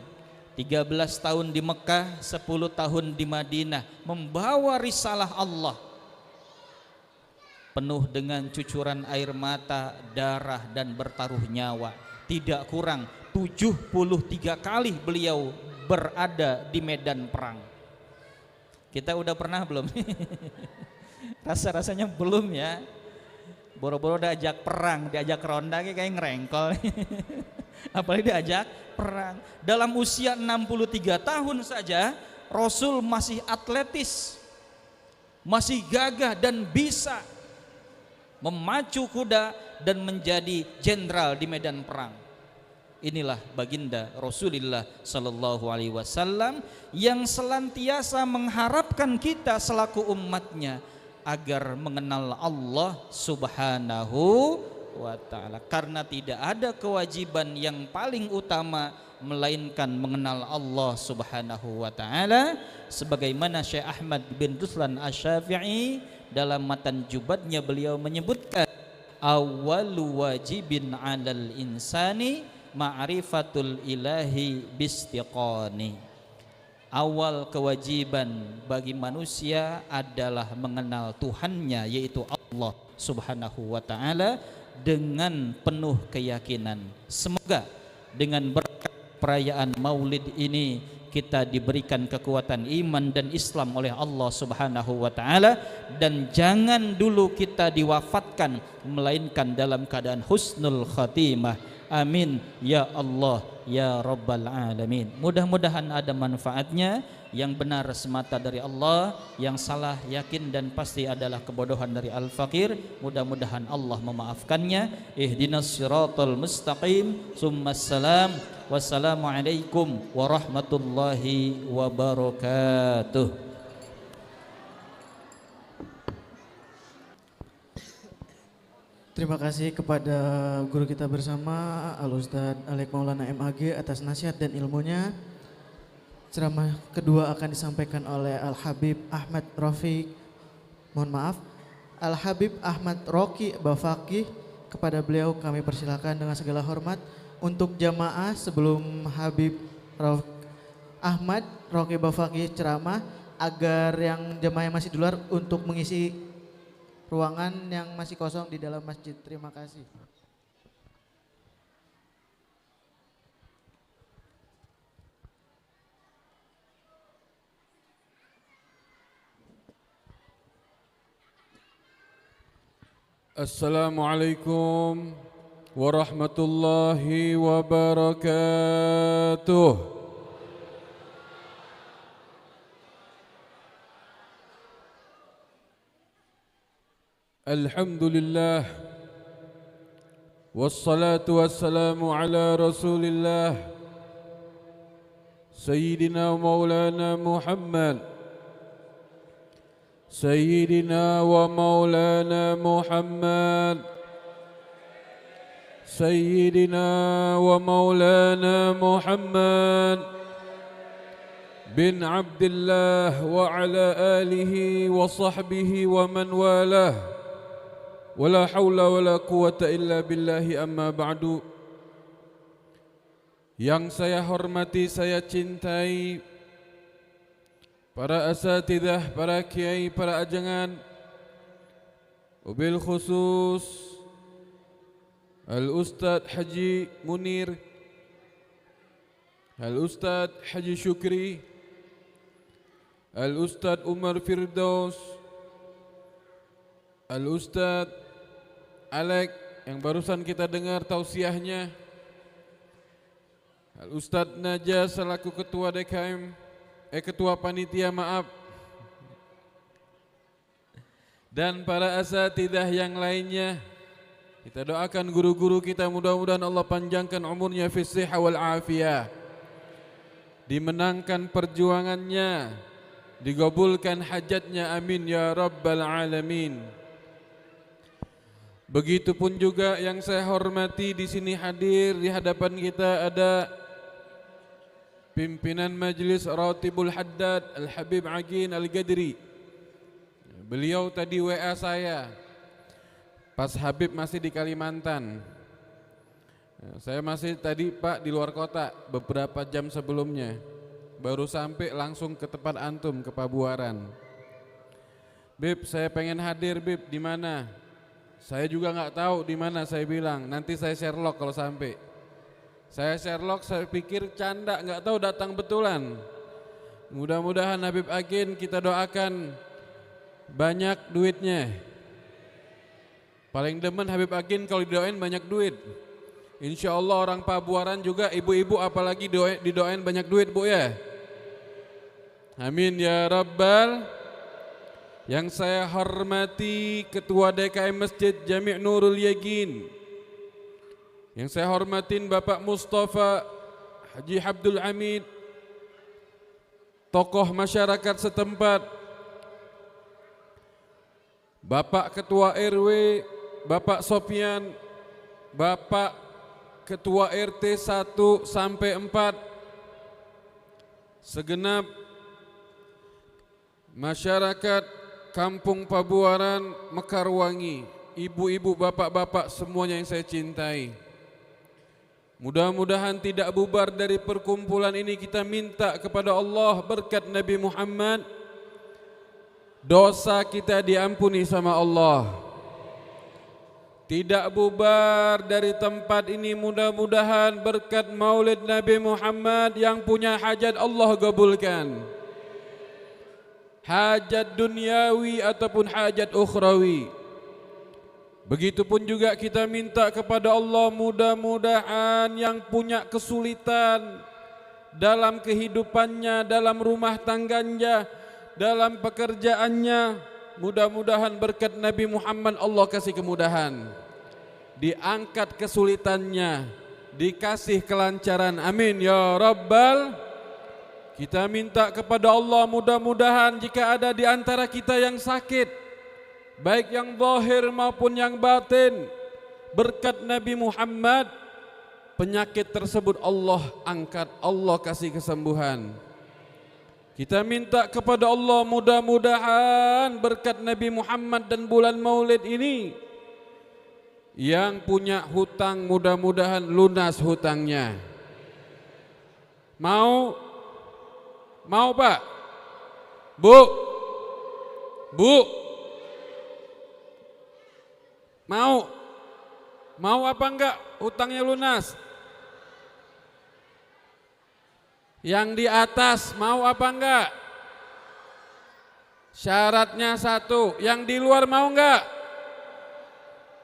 13 tahun di Mekah, 10 tahun di Madinah, membawa risalah Allah penuh dengan cucuran air mata, darah dan bertaruh nyawa. Tidak kurang 73 kali beliau berada di medan perang. Kita udah pernah belum? Rasa-rasanya belum ya. Boro-boro diajak perang, diajak ronda kayak ngerengkol. Apalagi diajak perang. Dalam usia 63 tahun saja Rasul masih atletis, masih gagah dan bisa memacu kuda dan menjadi jenderal di medan perang. Inilah baginda Rasulullah sallallahu alaihi wasallam yang senantiasa mengharapkan kita selaku umatnya agar mengenal Allah Subhanahu wa ta'ala, karena tidak ada kewajiban yang paling utama melainkan mengenal Allah Subhanahu wa ta'ala, sebagaimana Syekh Ahmad bin Ruslan Asy-Syafi'i dalam matan jubatnya beliau menyebutkan, awwalu wajibin 'alal insani ma'rifatul ilahi bistiqani. Awal kewajiban bagi manusia adalah mengenal Tuhannya, yaitu Allah Subhanahu wa ta'ala, dengan penuh keyakinan. Semoga dengan berkat perayaan Maulid ini kita diberikan kekuatan iman dan Islam oleh Allah Subhanahu wa taala, dan jangan dulu kita diwafatkan melainkan dalam keadaan husnul khatimah. Amin ya Allah ya rabbal alamin. Mudah-mudahan ada manfaatnya. Yang benar semata dari Allah, yang salah yakin dan pasti adalah kebodohan dari Al-Fakir. Mudah-mudahan Allah memaafkannya. Ihdinas siratal mustaqim. Summassalam. Wassalamualaikum warahmatullahi wabarakatuh. Terima kasih kepada guru kita bersama Al-Ustadz Alek Maulana MAG atas nasihat dan ilmunya. Ceramah kedua akan disampaikan oleh Al-Habib Ahmad Rafiq. Al-Habib Ahmad Roki Bafaki. Kepada beliau kami persilakan dengan segala hormat. Untuk jamaah sebelum Habib Ahmad Roki Bafaki ceramah, agar yang jamaah yang masih di luar untuk mengisi ruangan yang masih kosong di dalam masjid. Terima kasih. Assalamualaikum warahmatullahi wabarakatuh. Alhamdulillah wassalatu wassalamu ala Rasulillah Sayyidina Maulana Muhammad سيدنا ومولانا محمد سيدنا ومولانا محمد بن عبد الله وعلى آله وصحبه ومن والاه ولا حول ولا قوة إلا بالله أما بعد. Yang saya hormati, saya cintai para asatidah, para kiai, para ajangan, wabil khusus Al-Ustadz Haji Munir, Al-Ustadz Haji Syukri, Al-Ustadz Umar Firdaus, Al-Ustadz Alek yang barusan kita dengar tausiahnya, Al-Ustadz Najah selaku Ketua DKM, Ketua Panitia maaf, dan para asatidah yang lainnya. Kita doakan guru-guru kita, mudah-mudahan Allah panjangkan umurnya fis sihah wal afiyah, dimenangkan perjuangannya, digabulkan hajatnya, amin ya rabbal alamin. Begitupun juga yang saya hormati di sini hadir di hadapan kita ada pimpinan Majelis Ratibul Haddad Al-Habib Agin Al-Gadri. Beliau tadi WA saya pas Habib masih di Kalimantan. Saya masih tadi Pak di luar kota beberapa jam sebelumnya. Baru sampai langsung ke tempat antum ke Pabuaran. Bib, saya pengen hadir Bib, di mana? Saya juga nggak tahu di mana, saya bilang. Nanti saya Sherlock kalau sampai. Saya Sherlock, saya pikir canda, nggak tahu datang betulan. Mudah-mudahan Habib Agin kita doakan banyak duitnya. Paling demen Habib Agin kalau didoain banyak duit. Insya Allah orang Pabuaran juga, ibu-ibu apalagi didoain banyak duit Bu ya. Amin ya Rabbal. Yang saya hormati Ketua DKM Masjid Jami' Nurul Yaqin, yang saya hormatin Bapak Mustafa Haji Abdul Hamid, tokoh masyarakat setempat, Bapak Ketua RW, Bapak Sofyan, Bapak Ketua RT 1 sampai 4, segenap masyarakat Kampung Pabuaran Mekarwangi, ibu-ibu, bapak-bapak semuanya yang saya cintai. Mudah-mudahan tidak bubar dari perkumpulan ini. Kita minta kepada Allah berkat Nabi Muhammad, dosa kita diampuni sama Allah. tidak bubar dari tempat ini. Mudah-mudahan berkat Maulid Nabi Muhammad yang punya hajat Allah kabulkan, hajat duniawi ataupun hajat ukhrawi. Begitupun juga kita minta kepada Allah, mudah-mudahan yang punya kesulitan dalam kehidupannya, dalam rumah tangganya, dalam pekerjaannya, mudah-mudahan berkat Nabi Muhammad Allah kasih kemudahan, diangkat kesulitannya, dikasih kelancaran. Amin ya Rabbal. Kita minta kepada Allah, mudah-mudahan jika ada di antara kita yang sakit, baik yang zahir maupun yang batin, berkat Nabi Muhammad, penyakit tersebut Allah angkat, Allah kasih kesembuhan. Kita minta kepada Allah, mudah-mudahan berkat Nabi Muhammad dan bulan Maulid ini, yang punya hutang mudah-mudahan lunas hutangnya. Mau Pak? Bu? Mau apa enggak hutangnya lunas? Yang di atas mau apa enggak? Syaratnya satu. Yang di luar mau enggak?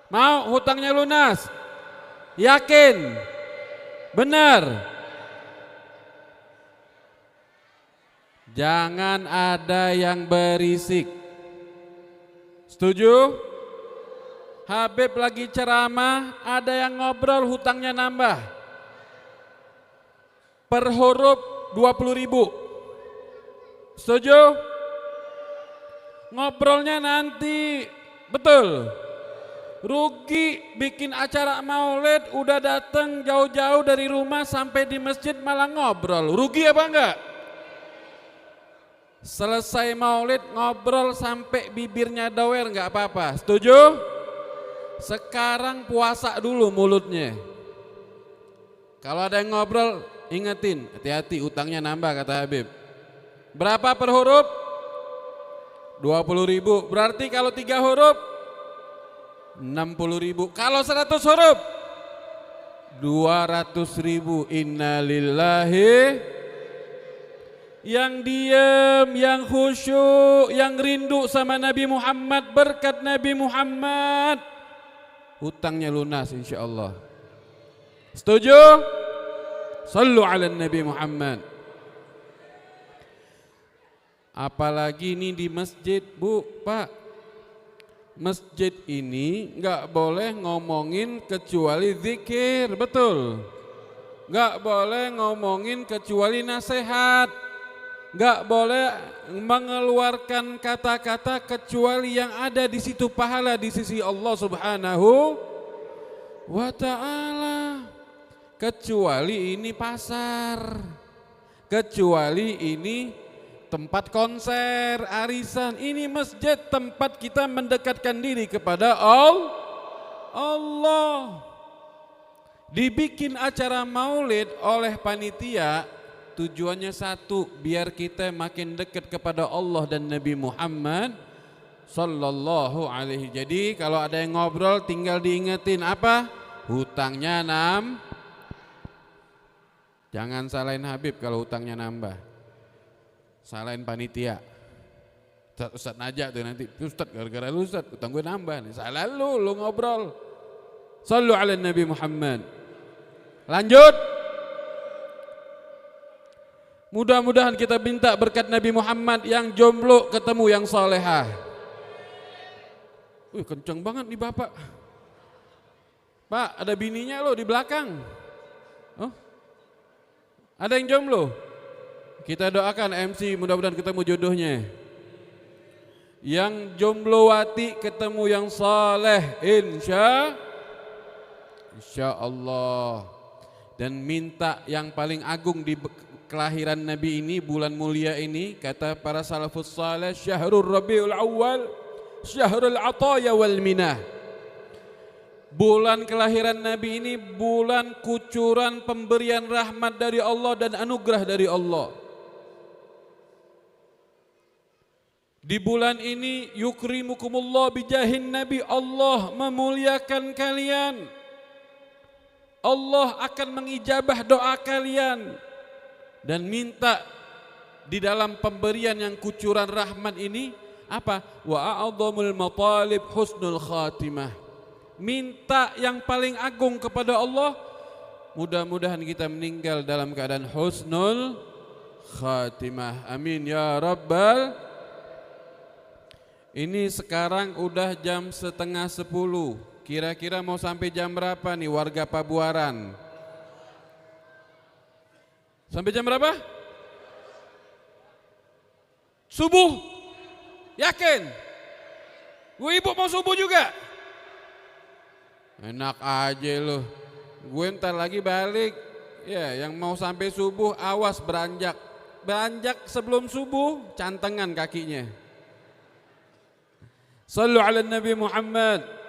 Mau hutangnya lunas? Yakin? Benar? Jangan ada yang berisik. Setuju? Habib lagi ceramah, ada yang ngobrol hutangnya nambah. Per huruf 20.000. Setuju? Ngobrolnya nanti, betul. Rugi bikin acara Maulid, udah datang jauh-jauh dari rumah sampai di masjid malah ngobrol. Rugi apa enggak? Selesai Maulid ngobrol sampai bibirnya dower enggak apa-apa. Setuju? Sekarang puasa dulu mulutnya. Kalau ada yang ngobrol, ingetin, hati-hati utangnya nambah kata Habib. Berapa per huruf? 20.000. Berarti kalau 3 huruf 60.000. Kalau 100 huruf 200.000. Innalillahi. Yang diam, yang khusyuk, yang rindu sama Nabi Muhammad, berkat Nabi Muhammad, hutangnya lunas insyaallah. Setuju? Sallu ala Nabi Muhammad. Apalagi ini di masjid, Bu, Pak. Masjid ini enggak boleh ngomongin kecuali zikir, betul? Enggak boleh ngomongin kecuali nasihat. Enggak boleh mengeluarkan kata-kata kecuali yang ada di situ pahala di sisi Allah Subhanahu wa ta'ala. Kecuali ini pasar, kecuali ini tempat konser, arisan. Ini masjid, tempat kita mendekatkan diri kepada Allah. Dibikin acara Maulid oleh panitia, tujuannya satu, biar kita makin dekat kepada Allah dan Nabi Muhammad sallallahu alaihi. Jadi kalau ada yang ngobrol tinggal diingetin apa? Hutangnya jangan salahin Habib kalau hutangnya nambah. Salahin panitia. Ustaz Najak tuh nanti, Ustaz gara-gara lu Ustaz hutang gue nambah nih. Salah lu ngobrol. Sallu ala Nabi Muhammad. Lanjut. Mudah-mudahan kita minta berkat Nabi Muhammad yang jomblo ketemu yang salehah. Wih, kenceng banget nih Bapak. Pak, ada bininya lo di belakang. Oh? Ada yang jomblo? Kita doakan MC mudah-mudahan ketemu jodohnya. Yang jomblowati ketemu yang saleh insya Allah. Dan minta yang paling agung di kelahiran Nabi ini, bulan mulia ini, kata para salafus saleh, syahrul Rabiul Awwal, syahrul ataya wal minah. Bulan kelahiran Nabi ini bulan kucuran pemberian rahmat dari Allah dan anugerah dari Allah. Di bulan ini yukrimukumullah bijahin Nabi, Allah memuliakan kalian. Allah akan mengijabah doa kalian dan minta di dalam pemberian yang kucuran rahmat ini apa? Wa a'dhamul matalib husnul khatimah. Minta yang paling agung kepada Allah, mudah-mudahan kita meninggal dalam keadaan husnul khatimah. Amin ya rabbal. Ini sekarang udah jam 9:30. Kira-kira mau sampai jam berapa nih warga Pabuaran? Sampai jam berapa? Subuh? Yakin? Gue ibu mau subuh juga? Enak aja loh. Gue ntar lagi balik. Ya, yang mau sampai subuh awas beranjak. Beranjak sebelum subuh, cantengan kakinya. Sallu ala Nabi Muhammad.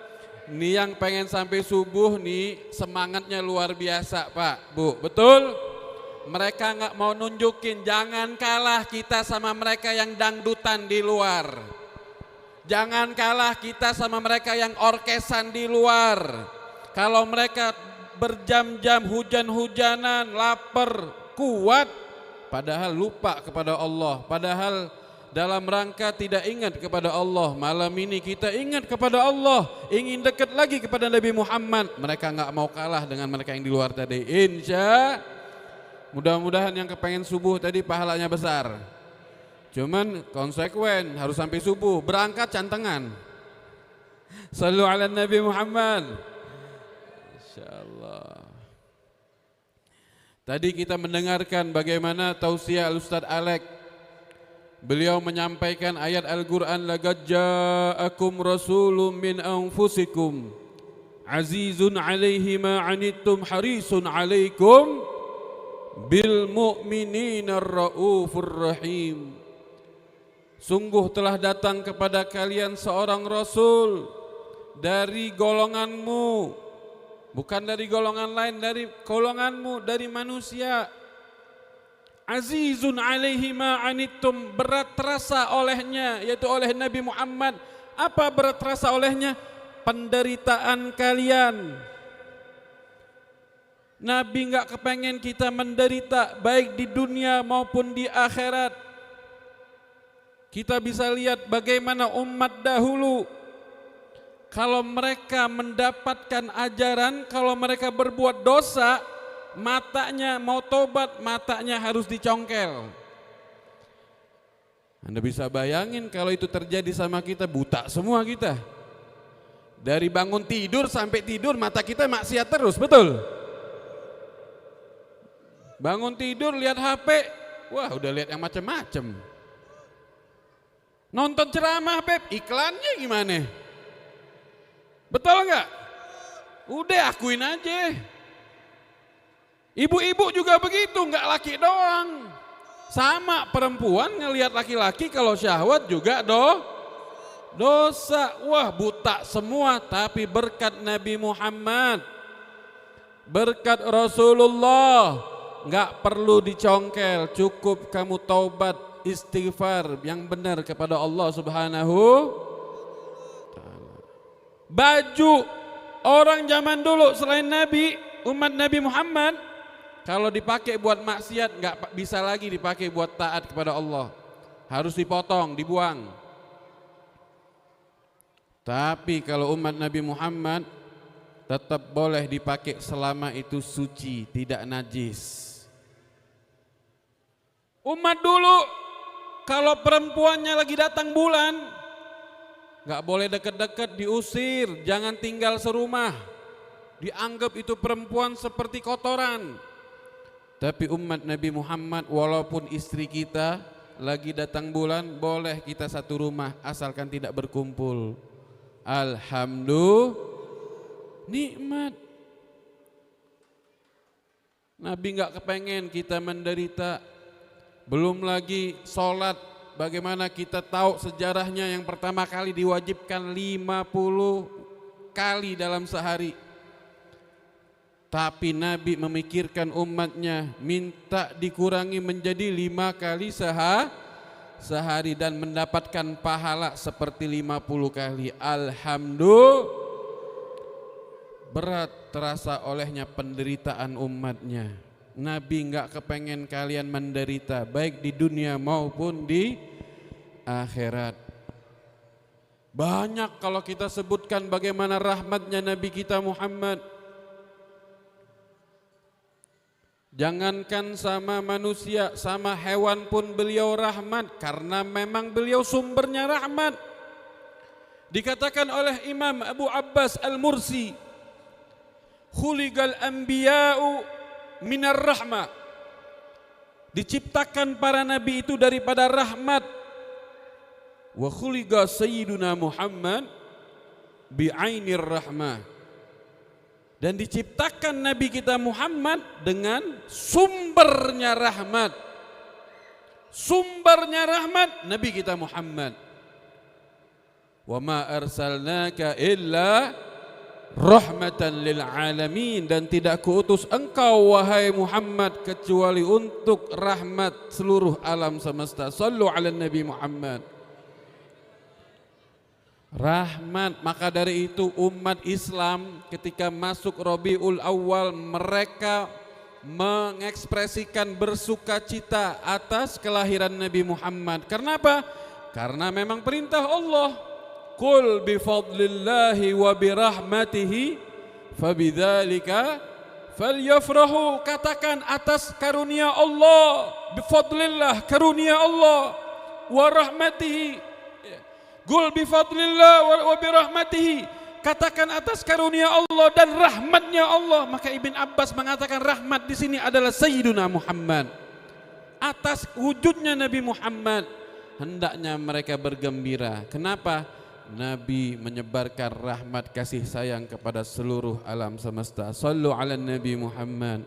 Nih yang pengen sampai subuh nih semangatnya luar biasa Pak, Bu, betul? Mereka nggak mau nunjukin, jangan kalah kita sama mereka yang dangdutan di luar. Jangan kalah kita sama mereka yang orkesan di luar. Kalau mereka berjam-jam hujan-hujanan, lapar, kuat, padahal lupa kepada Allah, padahal dalam rangka tidak ingat kepada Allah. Malam ini kita ingat kepada Allah, ingin dekat lagi kepada Nabi Muhammad. Mereka nggak mau kalah dengan mereka yang di luar tadi. Insya mudah-mudahan yang kepengen subuh tadi pahalanya besar. Cuman konsekuen harus sampai subuh, berangkat cantengan. Sallu ala Nabi Muhammad. Insyaallah. Tadi kita mendengarkan bagaimana tausiah Al-Ustaz Alek. Beliau menyampaikan ayat Al-Quran, laqad ja'akum rasulun min anfusikum azizun alaihi ma anittum harisun alaikum bil mu'minina raufur rahim. Sungguh telah datang kepada kalian seorang rasul dari golonganmu, bukan dari golongan lain, dari golonganmu, dari manusia. Azizun alaihi ma anittum, berat terasa olehnya, yaitu oleh Nabi Muhammad. Apa berat terasa olehnya? Penderitaan kalian. Nabi enggak kepengen kita menderita, baik di dunia maupun di akhirat. Kita bisa lihat bagaimana umat dahulu, kalau mereka mendapatkan ajaran, kalau mereka berbuat dosa, matanya mau tobat, matanya harus dicongkel. Anda bisa bayangin kalau itu terjadi sama kita, buta semua kita. Dari bangun tidur sampai tidur mata kita maksiat terus, betul? Bangun tidur lihat HP, wah udah lihat yang macam-macam. Nonton ceramah, Beb, iklannya gimana? Betul enggak? Udah akuin aja. Ibu-ibu juga begitu, enggak laki doang. Sama perempuan ngelihat laki-laki kalau syahwat juga dosa. Wah buta semua, tapi berkat Nabi Muhammad, berkat Rasulullah, enggak perlu dicongkel, cukup kamu taubat, istighfar yang benar kepada Allah Subhanahu. Baju orang zaman dulu selain Nabi, umat Nabi Muhammad, kalau dipakai buat maksiat nggak bisa lagi dipakai buat taat kepada Allah, harus dipotong, dibuang. Tapi kalau umat Nabi Muhammad tetap boleh dipakai selama itu suci, tidak najis. Umat dulu kalau perempuannya lagi datang bulan, nggak boleh deket-deket, diusir, jangan tinggal serumah. Dianggap itu perempuan seperti kotoran. Tapi umat Nabi Muhammad, walaupun istri kita lagi datang bulan, boleh kita satu rumah asalkan tidak berkumpul. Alhamdulillah, nikmat. Nabi nggak kepengen kita menderita. Belum lagi sholat, bagaimana kita tahu sejarahnya, yang pertama kali diwajibkan 50 kali dalam sehari. Tapi Nabi memikirkan umatnya, minta dikurangi menjadi 5 kali sehari dan mendapatkan pahala seperti 50 kali. Alhamdulillah. Berat terasa olehnya penderitaan umatnya. Nabi enggak kepengen kalian menderita baik di dunia maupun di akhirat. Banyak kalau kita sebutkan bagaimana rahmatnya Nabi kita Muhammad. Jangankan sama manusia, sama hewan pun beliau rahmat, karena memang beliau sumbernya rahmat. Dikatakan oleh Imam Abu Abbas Al-Mursi, khuliqal anbiya'u minar rahmah. Diciptakan para nabi itu daripada rahmat. Wa khuliqa sayyiduna Muhammad bi'ainir rahmah. Dan diciptakan nabi kita Muhammad dengan sumbernya rahmat. Sumbernya rahmat nabi kita Muhammad. Wa ma arsalnaka illa rahmatan lil alamin, dan tidak kuutus engkau wahai Muhammad kecuali untuk rahmat seluruh alam semesta. Sallu ala Nabi Muhammad. Rahmat. Maka dari itu umat Islam ketika masuk Rabiul Awal mereka mengekspresikan bersukacita atas kelahiran Nabi Muhammad. Karena apa? Karena memang perintah Allah. Qul bifadlillahi wa birahmatihi fabidzalika falyafrahu. Katakan atas karunia Allah, bifadlillah, karunia Allah, wa rahmatihi. Qul bifadlillah wa birahmatihi. Katakan atas karunia Allah dan rahmatnya Allah. Maka Ibn Abbas mengatakan rahmat di sini adalah Sayyiduna Muhammad. Atas wujudnya Nabi Muhammad hendaknya mereka bergembira. Kenapa? Nabi menyebarkan rahmat kasih sayang kepada seluruh alam semesta. Sallu ala Nabi Muhammad.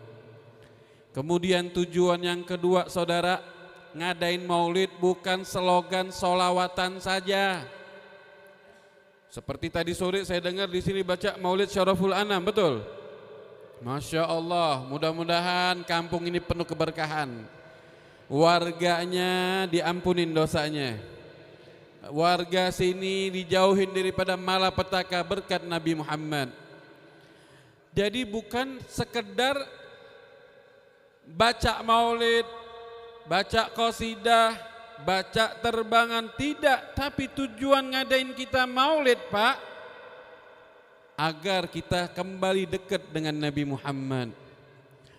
Kemudian tujuan yang kedua saudara, ngadain maulid bukan slogan solawatan saja. Seperti tadi sore saya dengar di sini baca maulid Syaraful Anam, betul? Masya Allah, mudah-mudahan kampung ini penuh keberkahan. Warganya diampunin dosanya. Warga sini dijauhin daripada malapetaka berkat Nabi Muhammad. Jadi bukan sekedar baca maulid, baca qasidah, baca terbangan, tidak. Tapi tujuan ngadain kita maulid Pak, agar kita kembali dekat dengan Nabi Muhammad,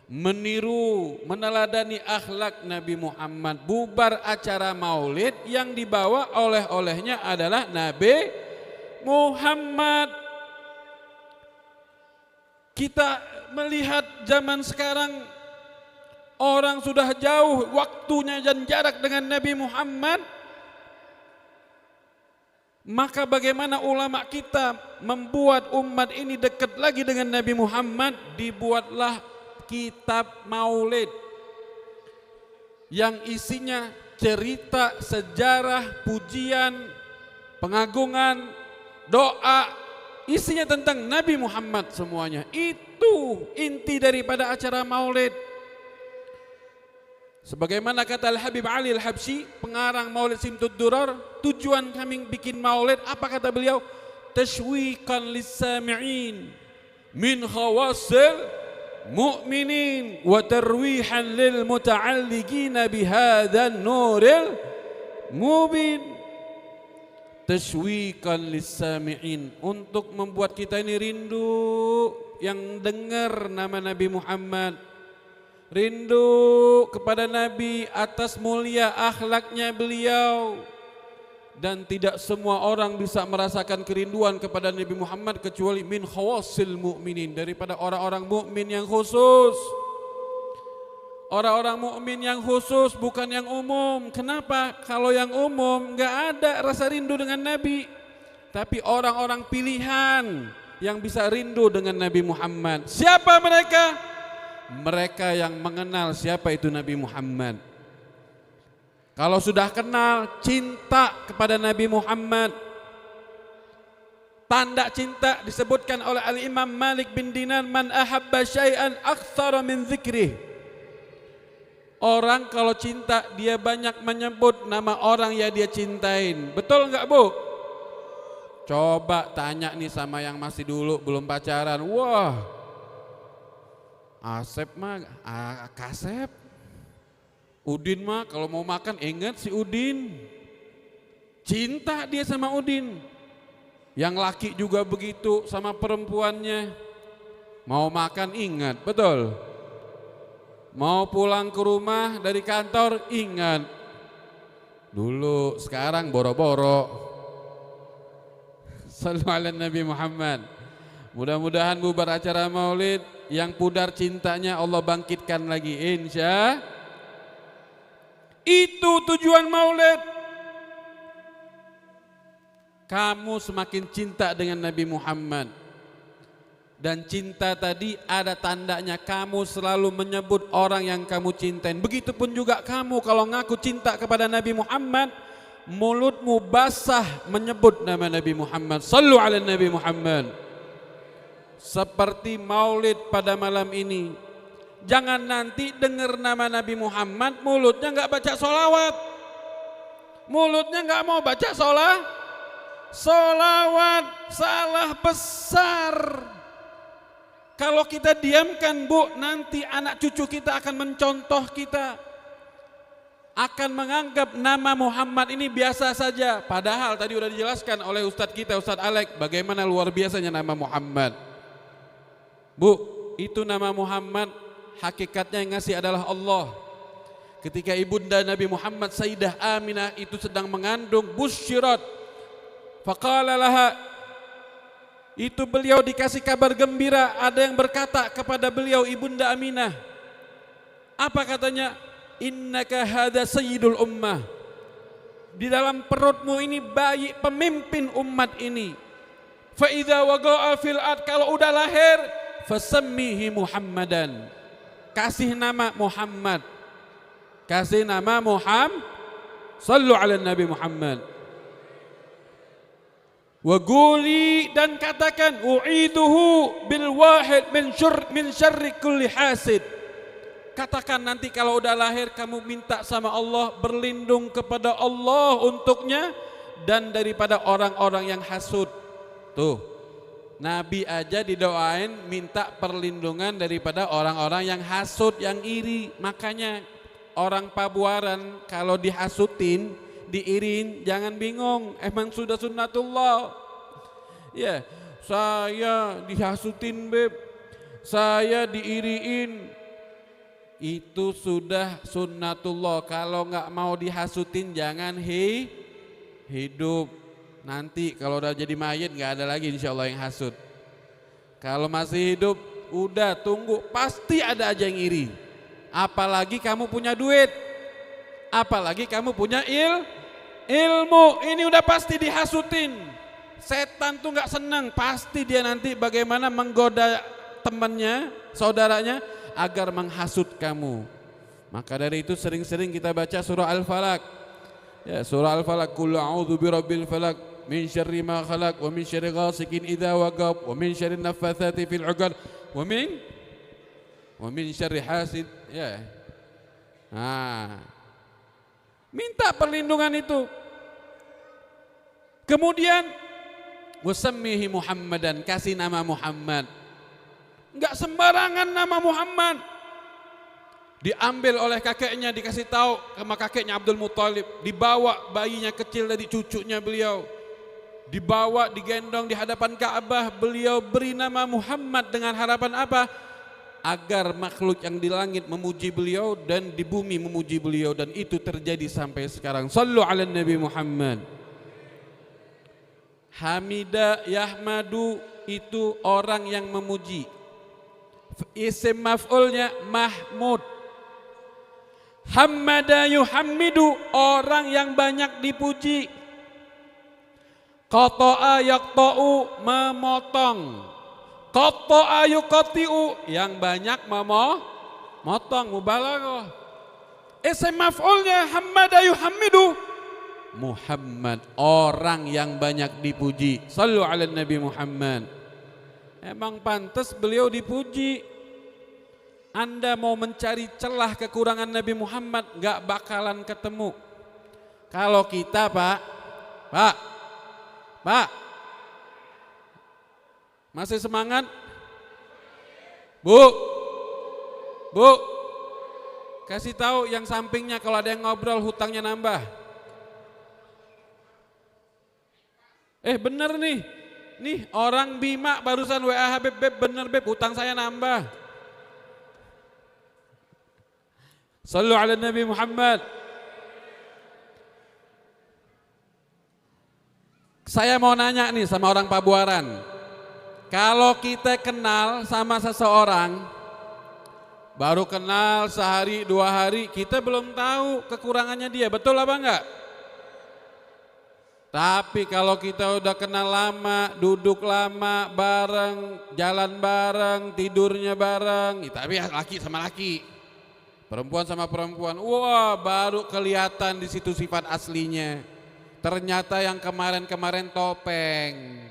meniru, meneladani akhlak Nabi Muhammad. Bubar acara maulid yang dibawa oleh-olehnya adalah Nabi Muhammad. Kita melihat zaman sekarang orang sudah jauh waktunya dan jarak dengan Nabi Muhammad. Maka bagaimana ulama kita membuat umat ini dekat lagi dengan Nabi Muhammad? Dibuatlah kitab maulid yang isinya cerita, sejarah, pujian, pengagungan, doa, isinya tentang Nabi Muhammad semuanya. Itu inti daripada acara maulid. Sebagaimana kata Al-Habib Ali Al-Habsyi, pengarang Maulid Simtud Durar, tujuan kami bikin maulid apa kata beliau? Tashwiqan lis-sami'in min khawasil mu'minin wa tarwihan lil muta'alliqina bihadzal nuril mubin. Tashwiqan lis-sami'in, untuk membuat kita ini rindu yang dengar nama Nabi Muhammad, rindu kepada Nabi atas mulia akhlaknya beliau. Dan tidak semua orang bisa merasakan kerinduan kepada Nabi Muhammad kecuali min khawasil mu'minin, daripada orang-orang mukmin yang khusus. Orang-orang mukmin yang khusus, bukan yang umum. Kenapa? Kalau yang umum enggak ada rasa rindu dengan Nabi. Tapi orang-orang pilihan yang bisa rindu dengan Nabi Muhammad. Siapa mereka? Mereka yang mengenal siapa itu Nabi Muhammad. Kalau sudah kenal, cinta kepada Nabi Muhammad. Tanda cinta disebutkan oleh Al-Imam Malik bin Dinar, man ahabba syai'an aktsara min dzikrih. Orang kalau cinta dia banyak menyebut nama orang yang dia cintain. Betul nggak Bu? Coba tanya nih sama yang masih dulu belum pacaran. Wah, Asep mah, Kasep. Udin mah kalau mau makan ingat si Udin. Cinta dia sama Udin. Yang laki juga begitu sama perempuannya. Mau makan ingat, betul. Mau pulang ke rumah dari kantor ingat. Dulu, sekarang boro-boro. Sallu ala Nabi Muhammad. Mudah-mudahan bubar acara maulid yang pudar cintanya Allah bangkitkan lagi, insya. Itu tujuan maulid. Kamu semakin cinta dengan Nabi Muhammad. Dan cinta tadi ada tandanya, kamu selalu menyebut orang yang kamu cintain. Begitupun juga kamu kalau ngaku cinta kepada Nabi Muhammad, mulutmu basah menyebut nama Nabi Muhammad. Sallu ala Nabi Muhammad. Seperti maulid pada malam ini, jangan nanti dengar nama Nabi Muhammad mulutnya nggak baca solawat, mulutnya nggak mau baca solawat, salah besar. Kalau kita diamkan Bu, nanti anak cucu kita akan mencontoh kita, akan menganggap nama Muhammad ini biasa saja. Padahal tadi sudah dijelaskan oleh Ustadz kita, Ustadz Alek, bagaimana luar biasanya nama Muhammad. Bu, itu nama Muhammad hakikatnya yang ngasih adalah Allah. Ketika ibunda Nabi Muhammad Sayyidah Aminah itu sedang mengandung, busyirat faqala laha, itu beliau dikasih kabar gembira. Ada yang berkata kepada beliau, ibunda Aminah, apa katanya? Innaka hadza sayyidul ummah, di dalam perutmu ini bayi pemimpin umat ini. Fa idza waqa'a fil ard, kalau udah lahir, fasammihi Muhammadan, kasih nama Muhammad, kasih nama Muhammad. Sallu ala Nabi Muhammad. Wa quli, dan katakan, u'iduhu bil wahid min syarri kulli hasid. Katakan nanti kalau udah lahir kamu minta sama Allah, berlindung kepada Allah untuknya dan daripada orang-orang yang hasud. Tuh, Nabi aja didoain minta perlindungan daripada orang-orang yang hasud, yang iri. Makanya orang Pabuaran kalau dihasutin, diirin, jangan bingung, emang sudah sunnatullah. Ya, saya dihasutin beb, saya diiriin, itu sudah sunnatullah. Kalau nggak mau dihasutin jangan hidup. Nanti kalau udah jadi mayit nggak ada lagi insya Allah yang hasud. Kalau masih hidup udah tunggu, pasti ada aja yang iri. Apalagi kamu punya duit, apalagi kamu punya ilmu, ini udah pasti dihasutin. Setan tuh nggak senang, pasti dia nanti bagaimana menggoda temannya, saudaranya agar menghasut kamu. Maka dari itu sering-sering kita baca surah Al-Falaq. Ya, surah Al-Falaq, qul a'udzu birabbil falaq min syarri ma khalaq wa min syarri ghasikin idza waqab wa min syarri naffatsati fil 'uqad wa min syarri hasid. Ya. Nah, minta perlindungan itu. Kemudian wasammihi Muhammadan, kasih nama Muhammad. Enggak sembarangan nama Muhammad. Diambil oleh kakeknya, dikasih tahu sama kakeknya Abdul Muthalib, dibawa bayinya kecil dari cucunya beliau, dibawa digendong di hadapan Ka'bah, beliau beri nama Muhammad dengan harapan apa? Agar makhluk yang di langit memuji beliau dan di bumi memuji beliau, dan itu terjadi sampai sekarang. Sallu ala Nabi Muhammad. Hamida yahmadu, itu orang yang memuji. Isim maf'ulnya Mahmud. Hammada yuhammidu, orang yang banyak dipuji. Qata'a yaqta'u, memotong. Qata'a yuqati'u, yang banyak memotong, mubalaghah. Isim maf'ulnya hammada yuhammidu, Muhammad, orang yang banyak dipuji. Sallu ala Nabi Muhammad. Emang pantas beliau dipuji. Anda mau mencari celah kekurangan Nabi Muhammad gak bakalan ketemu. Kalau kita Pak, masih semangat? Bu, kasih tahu yang sampingnya kalau ada yang ngobrol hutangnya nambah. Bener nih orang Bima barusan WA Habib, Beb bener Beb, hutang saya nambah. Sallu ala Nabi Muhammad. Saya mau nanya nih sama orang Pabuaran. Kalau kita kenal sama seseorang, baru kenal sehari 2 hari, kita belum tahu kekurangannya dia, betul apa enggak? Tapi kalau kita udah kenal lama, duduk lama bareng, jalan bareng, tidurnya bareng, tapi laki sama laki, perempuan sama perempuan, wah baru kelihatan di situ sifat aslinya. Ternyata yang kemarin-kemarin topeng.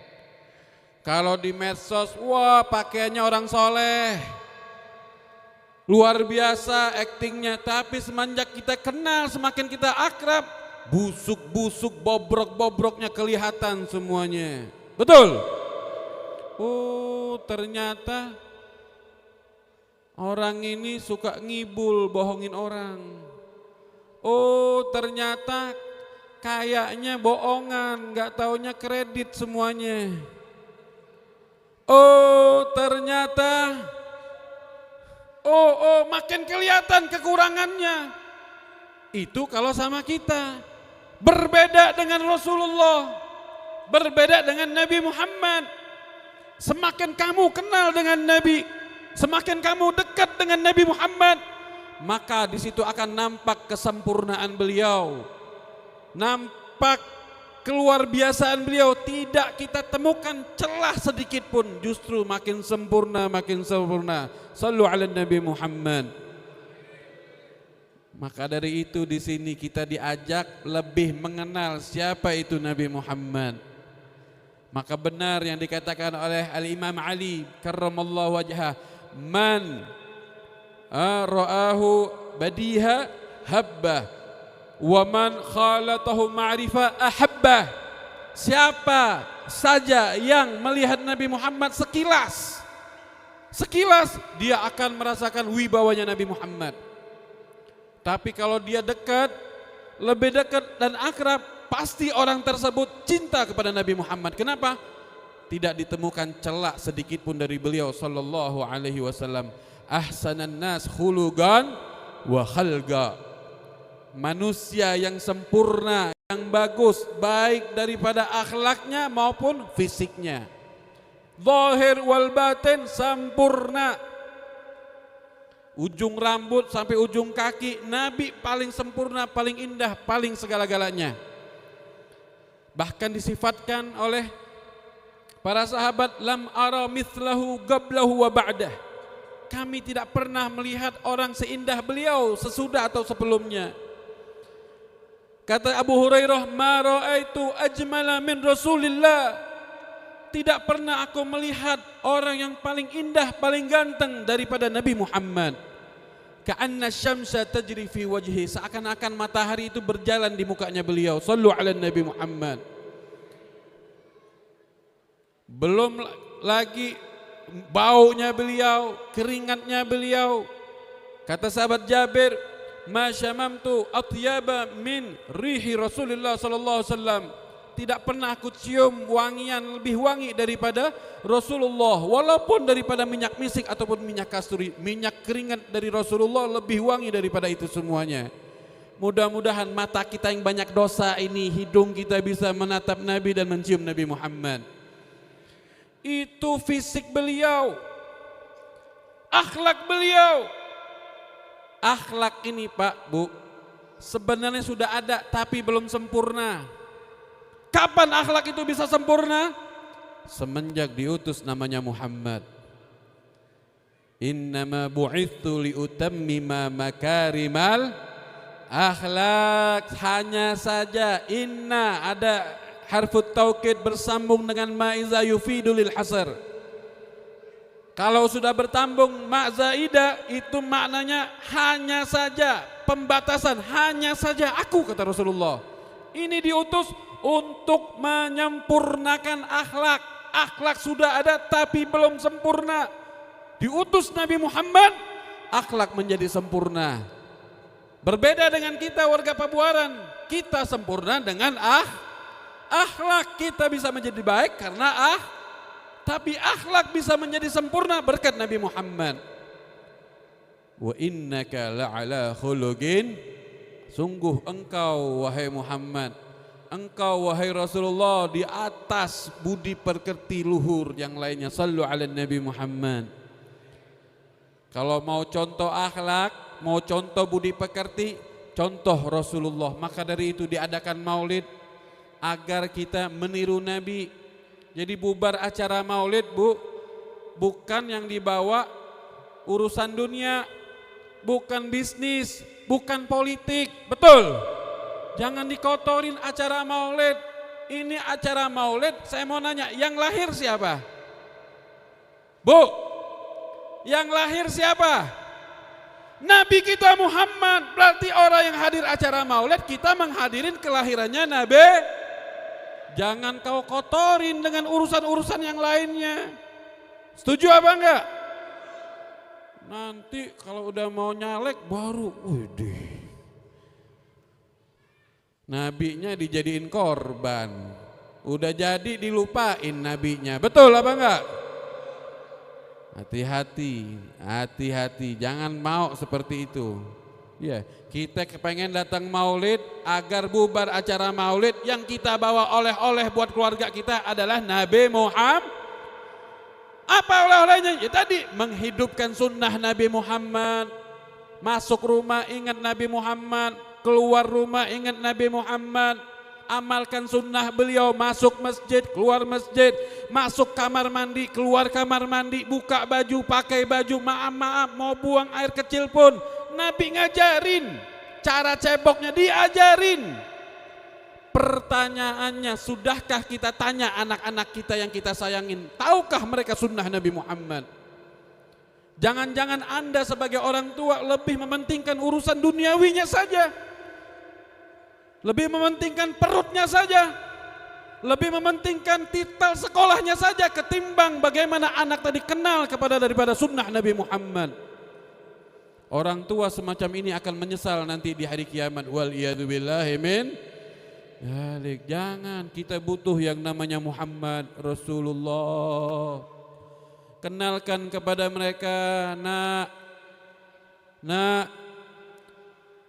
Kalau di medsos, wah pakaiannya orang soleh, luar biasa aktingnya. Tapi semenjak kita kenal, semakin kita akrab, busuk-busuk, bobrok-bobroknya kelihatan semuanya. Betul? Oh ternyata orang ini suka ngibul, bohongin orang. Oh ternyata kayaknya bohongan, gak taunya kredit semuanya. Oh ternyata, makin kelihatan kekurangannya. Itu kalau sama kita. Berbeda dengan Rasulullah, berbeda dengan Nabi Muhammad. Semakin kamu kenal dengan Nabi, semakin kamu dekat dengan Nabi Muhammad, maka di situ akan nampak kesempurnaan beliau, nampak keluar biasaan beliau. Tidak kita temukan celah sedikit pun, justru makin sempurna, makin sempurna. Sallu ala Nabi Muhammad. Maka dari itu di sini kita diajak lebih mengenal siapa itu Nabi Muhammad. Maka benar yang dikatakan oleh Al-Imam Ali karramallahu wajhah, man ra'ahu badiha habbah wa man khalatahu ma'rifah ahabbah. Siapa saja yang melihat Nabi Muhammad sekilas dia akan merasakan wibawanya Nabi Muhammad. Tapi kalau dia dekat, lebih dekat dan akrab, pasti orang tersebut cinta kepada Nabi Muhammad. Kenapa? Tidak ditemukan celak sedikit pun dari beliau sallallahu alaihi wasallam. Ahsanan nas khuluqan wa khalqa. Manusia yang sempurna, yang bagus, baik daripada akhlaknya maupun fisiknya. Zahir wal batin sempurna. Ujung rambut sampai ujung kaki, Nabi paling sempurna, paling indah, paling segala-galanya. Bahkan disifatkan oleh para sahabat, lam ara mithlahu qablahu wa ba'dah. Kami tidak pernah melihat orang seindah beliau sesudah atau sebelumnya. Kata Abu Hurairah, ma ra'aitu ajmala min Rasulillah. Tidak pernah aku melihat orang yang paling indah, paling ganteng daripada Nabi Muhammad. Ka'anna syamsa tajri fi wajhi, seakan-akan matahari itu berjalan di mukanya beliau. Sallu ala Nabi Muhammad. Belum lagi baunya beliau, keringatnya beliau. Kata sahabat Jabir, ma syamamtu atyaba min rihi Rasulullah sallallahu alaihi wasallam. Tidak pernah aku cium wangian lebih wangi daripada Rasulullah, walaupun daripada minyak misik ataupun minyak kasturi. Minyak keringat dari Rasulullah lebih wangi daripada itu semuanya. Mudah-mudahan mata kita yang banyak dosa ini, hidung kita bisa menatap Nabi dan mencium Nabi Muhammad. Itu fisik beliau, akhlak beliau. Akhlak ini Pak, Bu, sebenarnya sudah ada tapi belum sempurna. Kapan akhlak itu bisa sempurna? Semenjak diutus namanya Muhammad. Innama bu'ithu liutammima makarimal akhlak. Hanya saja inna ada harfut taukid bersambung dengan ma iza yufidulil hasar. Kalau sudah bertambung mak zaidah itu maknanya hanya saja, pembatasan, hanya saja aku, kata Rasulullah. Ini diutus untuk menyempurnakan akhlak. Akhlak sudah ada tapi belum sempurna. Diutus Nabi Muhammad, akhlak menjadi sempurna. Berbeda dengan kita warga Pabuaran, kita sempurna dengan akhlak. Kita bisa menjadi baik karena tapi akhlak bisa menjadi sempurna berkat Nabi Muhammad. Wa innaka la'ala khuluqin, sungguh engkau wahai Muhammad, engkau wahai Rasulullah di atas budi pekerti luhur yang lainnya. Sallu ala Nabi Muhammad. Kalau mau contoh akhlak, mau contoh budi pekerti, contoh Rasulullah. Maka dari itu diadakan maulid agar kita meniru Nabi. Jadi bubar acara maulid, Bu, bukan yang dibawa urusan dunia, bukan bisnis, bukan politik, betul? Jangan dikotorin acara maulid. Ini acara maulid, saya mau nanya, yang lahir siapa? Bu, yang lahir siapa? Nabi kita Muhammad. Berarti orang yang hadir acara maulid, kita menghadirin kelahirannya Nabi. Jangan kau kotorin dengan urusan-urusan yang lainnya. Setuju apa enggak? Nanti kalau udah mau nyalek baru, widih, nabinya dijadiin korban. Udah jadi dilupain nabinya. Betul apa enggak? Hati-hati, hati-hati, jangan mau seperti itu. Ya, kita kepengen datang maulid agar bubar acara maulid, yang kita bawa oleh-oleh buat keluarga kita adalah Nabi Muhammad. Apa oleh-olehnya? Ya tadi, menghidupkan sunnah Nabi Muhammad. Masuk rumah ingat Nabi Muhammad, keluar rumah ingat Nabi Muhammad. Amalkan sunnah beliau, masuk masjid, keluar masjid, masuk kamar mandi, keluar kamar mandi, buka baju, pakai baju, maaf mau buang air kecil pun Nabi ngajarin, cara ceboknya diajarin. Pertanyaannya, sudahkah kita tanya anak-anak kita yang kita sayangin, tahukah mereka sunnah Nabi Muhammad? Jangan-jangan Anda sebagai orang tua lebih mementingkan urusan duniawinya saja, lebih mementingkan perutnya saja, lebih mementingkan titel sekolahnya saja ketimbang bagaimana anak tadi kenal daripada sunnah Nabi Muhammad. Orang tua semacam ini akan menyesal nanti di hari kiamat. Wal iyadu billahi min dzalik. Jangan, kita butuh yang namanya Muhammad Rasulullah. Kenalkan kepada mereka, nak,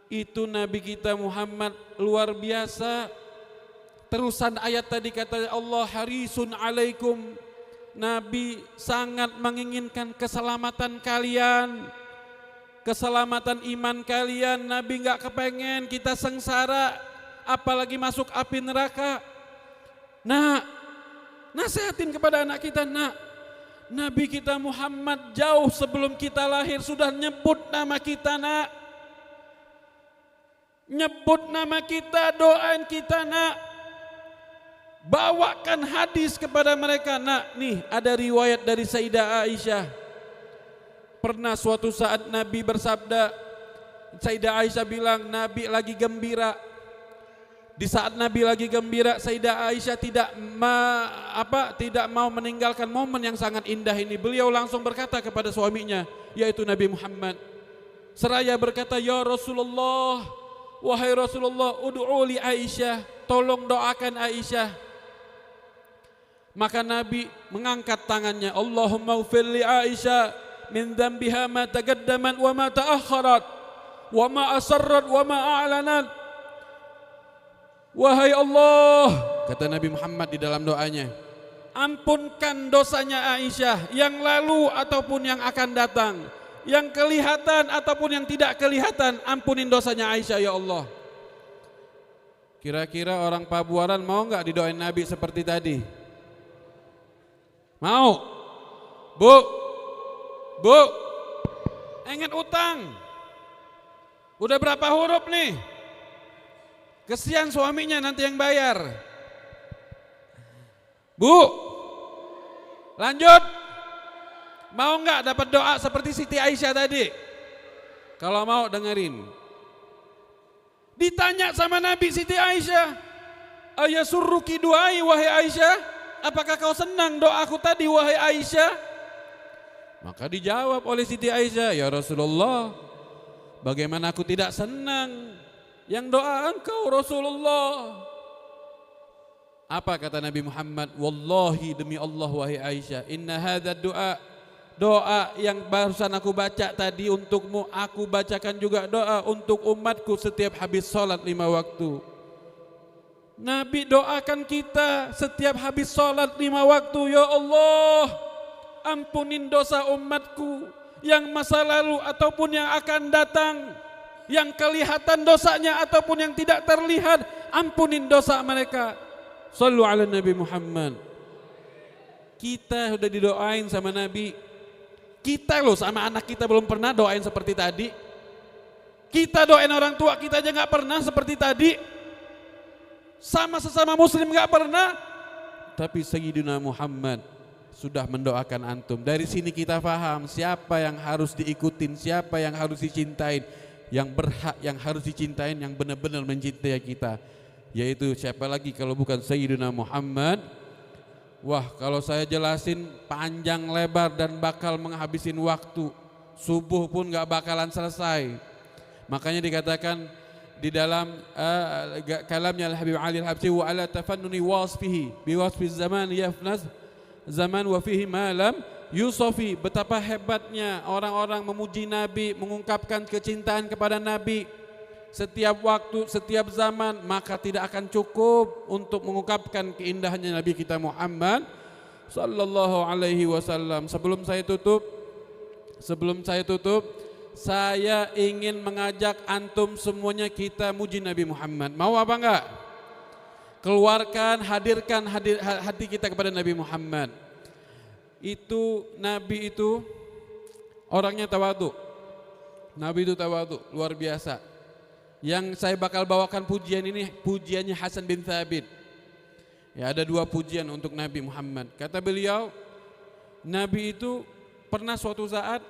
itu Nabi kita Muhammad luar biasa. Terusan ayat tadi kata Allah, harisun alaikum, Nabi sangat menginginkan keselamatan kalian, keselamatan iman kalian. Nabi enggak kepengen kita sengsara, apalagi masuk api neraka. Nasihatin kepada anak kita, Nabi kita Muhammad jauh sebelum kita lahir sudah nyebut nama kita, nyebut nama kita, doain kita, bawakan hadis kepada mereka. Nih ada riwayat dari Sayyidah Aisyah. Pernah suatu saat Nabi bersabda, Sayyidah Aisyah bilang Nabi lagi gembira. Di saat Nabi lagi gembira, Sayyidah Aisyah tidak mau meninggalkan momen yang sangat indah ini. Beliau langsung berkata kepada suaminya, yaitu Nabi Muhammad, seraya berkata, ya Rasulullah, wahai Rasulullah, ud'u li Aisyah, tolong doakan Aisyah. Maka Nabi mengangkat tangannya, Allahumma ufir li Aisyah min dzambiha ma taqaddamat wa ma ta'akhkharat wa ma asarrat wa ma a'lanat. Wahai Allah, kata Nabi Muhammad di dalam doanya, ampunkan dosanya Aisyah yang lalu ataupun yang akan datang, yang kelihatan ataupun yang tidak kelihatan. Ampunin dosanya Aisyah ya Allah. Kira-kira orang Pabuaran mau enggak didoain Nabi seperti tadi? Mau? Bu, ingat utang. Udah berapa huruf nih? Kesian suaminya nanti yang bayar. Bu, lanjut. Mau nggak dapat doa seperti Siti Aisyah tadi? Kalau mau dengerin. Ditanya sama Nabi Siti Aisyah, ayasurruki duai wahai Aisyah? Apakah kau senang doaku tadi wahai Aisyah? Maka dijawab oleh Siti Aisyah, ya Rasulullah, bagaimana aku tidak senang yang doa engkau Rasulullah. Apa kata Nabi Muhammad? Wallahi demi Allah wahai Aisyah, inna hadza doa yang barusan aku baca tadi untukmu, aku bacakan juga doa untuk umatku setiap habis sholat 5 waktu. Nabi doakan kita setiap habis sholat 5 waktu, ya Allah, ampunin dosa umatku yang masa lalu ataupun yang akan datang, yang kelihatan dosanya ataupun yang tidak terlihat, ampunin dosa mereka. Sallu ala Nabi Muhammad. Kita sudah didoain sama Nabi. Kita loh sama anak kita belum pernah doain seperti tadi. Kita doain orang tua kita aja gak pernah seperti tadi. Sama sesama muslim gak pernah. Tapi Sayyidina Muhammad sudah mendoakan antum. Dari sini kita paham siapa yang harus diikutin, siapa yang harus dicintain, yang berhak, yang harus dicintain, yang benar-benar mencintai kita. Yaitu siapa lagi kalau bukan Sayyidina Muhammad. Wah, kalau saya jelasin panjang lebar dan bakal menghabisin waktu. Subuh pun gak bakalan selesai. Makanya dikatakan di dalam kalamnya Al-Habib Ali Al-Habsyi, wa ala tafannuni wasfihi biwasfi zaman yafnaz zaman wa fihi malam yusofi. Betapa hebatnya orang-orang memuji Nabi, mengungkapkan kecintaan kepada Nabi setiap waktu, setiap zaman, maka tidak akan cukup untuk mengungkapkan keindahannya Nabi kita Muhammad sallallahu alaihi wasallam. Sebelum saya tutup, saya ingin mengajak antum semuanya kita muji Nabi Muhammad. Mau apa enggak? Keluarkan, hadirkan hati kita kepada Nabi Muhammad. Itu Nabi itu orangnya tawadhu. Nabi itu tawadhu, luar biasa. Yang saya bakal bawakan pujian ini, pujiannya Hasan bin Thabit. Ya, ada 2 pujian untuk Nabi Muhammad. Kata beliau, Nabi itu pernah suatu saat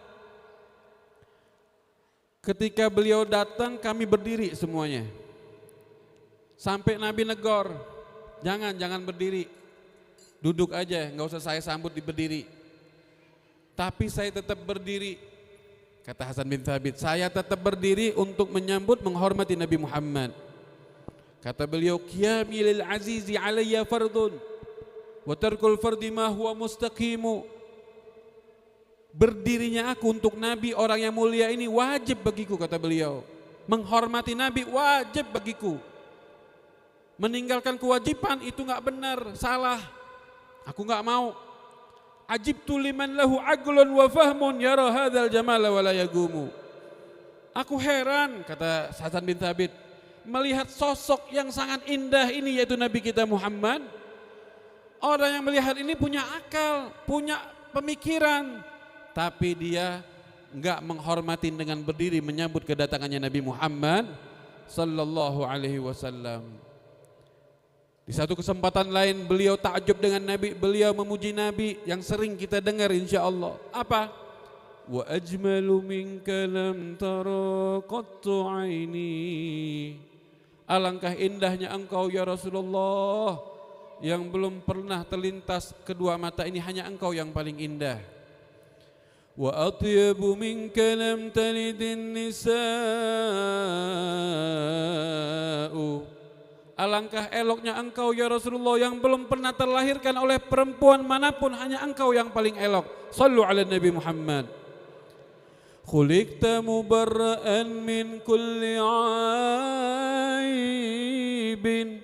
ketika beliau datang kami berdiri semuanya. Sampai Nabi negor, jangan berdiri, duduk aja, nggak usah saya sambut di berdiri. Tapi saya tetap berdiri. Kata Hasan bin Thabit, saya tetap berdiri untuk menyambut, menghormati Nabi Muhammad. Kata beliau, qiyami lil azizi alayya fardun wa tarkul fardi ma huwa mustaqimu. Berdirinya aku untuk Nabi orang yang mulia ini wajib bagiku, kata beliau. Menghormati Nabi wajib bagiku. Meninggalkan kewajiban itu enggak benar, salah. Aku enggak mau. Ajibtu liman lahu aqlun wa fahmun yara hadzal jamala wa la yagumu. Aku heran, kata Hasan bin Thabit, melihat sosok yang sangat indah ini yaitu Nabi kita Muhammad. Orang yang melihat ini punya akal, punya pemikiran, tapi dia enggak menghormati dengan berdiri menyambut kedatangannya Nabi Muhammad sallallahu alaihi wasallam. Di satu kesempatan lain beliau takjub dengan Nabi, beliau memuji Nabi yang sering kita dengar insyaallah. Apa? Wa ajmalu minka lam tara qattu aini. Alangkah indahnya engkau ya Rasulullah, yang belum pernah terlintas kedua mata ini, hanya engkau yang paling indah. Wa atyabu minka lam talidin nisa'u. Alangkah eloknya engkau ya Rasulullah, yang belum pernah terlahirkan oleh perempuan manapun, hanya engkau yang paling elok. Sallu ala Nabi Muhammad. Khuliqta mubarra'an min kulli aibin.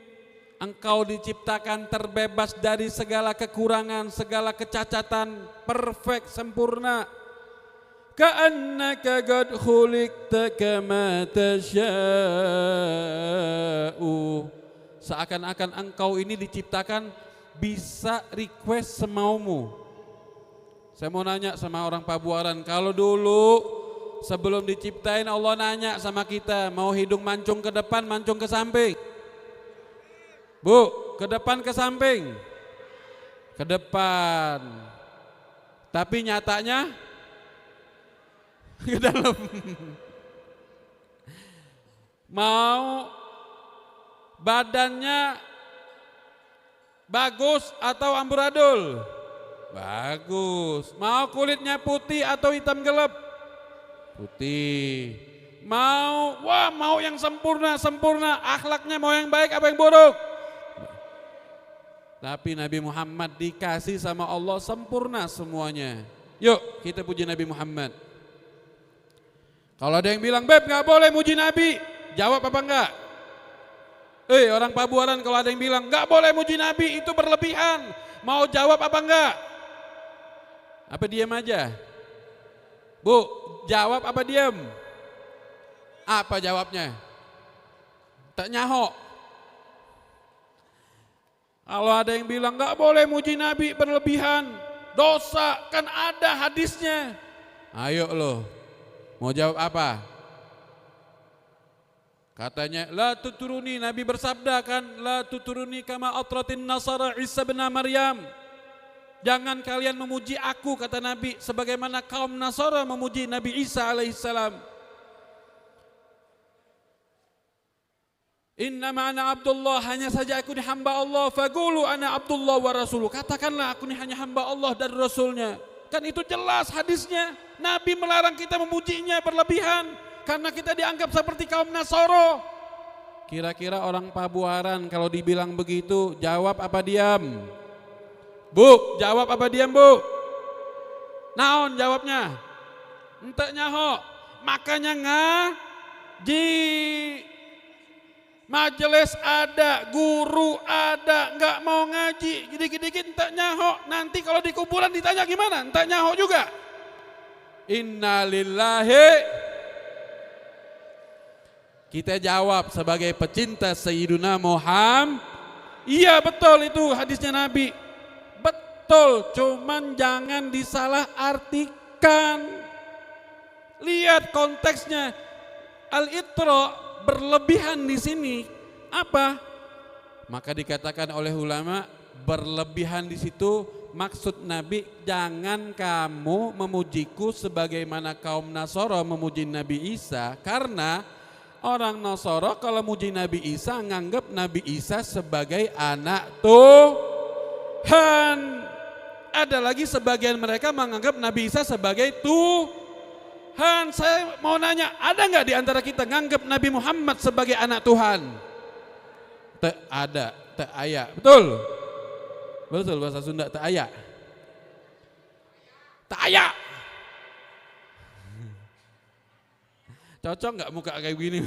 Engkau diciptakan terbebas dari segala kekurangan, segala kecacatan, perfect, sempurna. Ka'annaka qad khuliqta kama tasha'u. Seakan-akan engkau ini diciptakan bisa request semaumu. Saya mau nanya sama orang Pabuaran, kalau dulu sebelum diciptain Allah nanya sama kita, mau hidung mancung ke depan, mancung ke samping? Bu, ke depan ke samping? Ke depan. Tapi nyatanya ke dalam. Mau badannya bagus atau amburadul? Bagus. Mau kulitnya putih atau hitam gelap? Putih. Mau yang sempurna, akhlaknya mau yang baik apa yang buruk? Tapi Nabi Muhammad dikasih sama Allah sempurna semuanya. Yuk kita puji Nabi Muhammad. Kalau ada yang bilang, Beb gak boleh muji Nabi, jawab apa enggak? Orang Pabuaran kalau ada yang bilang gak boleh muji Nabi itu berlebihan, mau jawab apa enggak? Apa diam aja? Bu, jawab apa diam? Apa jawabnya? Tak nyahok. Kalau ada yang bilang gak boleh muji Nabi berlebihan, dosa, kan ada hadisnya. Ayo loh, mau jawab apa? Katanya, la tuturuni, Nabi bersabda kan, la tuturuni kama atratin nasara Isa bin Maryam. Jangan kalian memuji aku, kata Nabi, sebagaimana kaum Nasara memuji Nabi Isa alaihissalam. Innama ana Abdullah, hanya saja aku ini hamba Allah. Faqulu ana Abdullah wa rasuluh. Katakanlah aku ini hanya hamba Allah dan Rasulnya. Kan itu jelas hadisnya. Nabi melarang kita memujinya berlebihan karena kita dianggap seperti kaum Nasara. Kira-kira orang Pabuaran kalau dibilang begitu jawab apa diam? Bu, jawab apa diam bu? Naon jawabnya? Ente nyaho. Makanya ngaji. Majelis ada, guru ada, nggak mau ngaji, dikit-dikit entak nyaho. Nanti kalau di kuburan ditanya gimana? Entak nyaho juga. Innalillahi. Kita jawab sebagai pecinta Sayyiduna Muhammad. Iya betul itu hadisnya Nabi. Betul, cuman jangan disalah artikan. Lihat konteksnya. Al-Itra berlebihan di sini apa? Maka dikatakan oleh ulama berlebihan di situ maksud Nabi, jangan kamu memujiku sebagaimana kaum Nasara memuji Nabi Isa, karena orang Nasara kalau muji Nabi Isa nganggap Nabi Isa sebagai anak Tuhan. Ada lagi sebagian mereka menganggap Nabi Isa sebagai Tuhan. Saya mau nanya, ada nggak di antara kita nganggap Nabi Muhammad sebagai anak Tuhan? Tak ada, tak aya. Betul? Betul bahasa Sunda, tak aya. Tak aya. Cocok nggak muka kayak gini?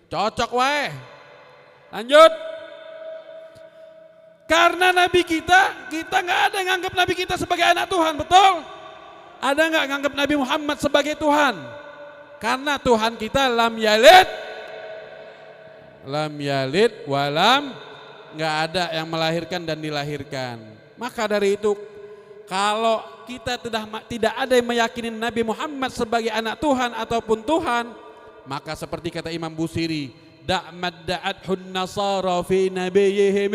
Cocok wae. Lanjut. Karena Nabi kita nggak ada nganggap Nabi kita sebagai anak Tuhan, betul? Ada nggak nganggap Nabi Muhammad sebagai Tuhan? Karena Tuhan kita lam yalid walam, nggak ada yang melahirkan dan dilahirkan. Maka dari itu kalau kita tidak ada yang meyakini Nabi Muhammad sebagai anak Tuhan ataupun Tuhan, maka seperti kata Imam Busiri, da'mad da'athun nasara fi nabiyihim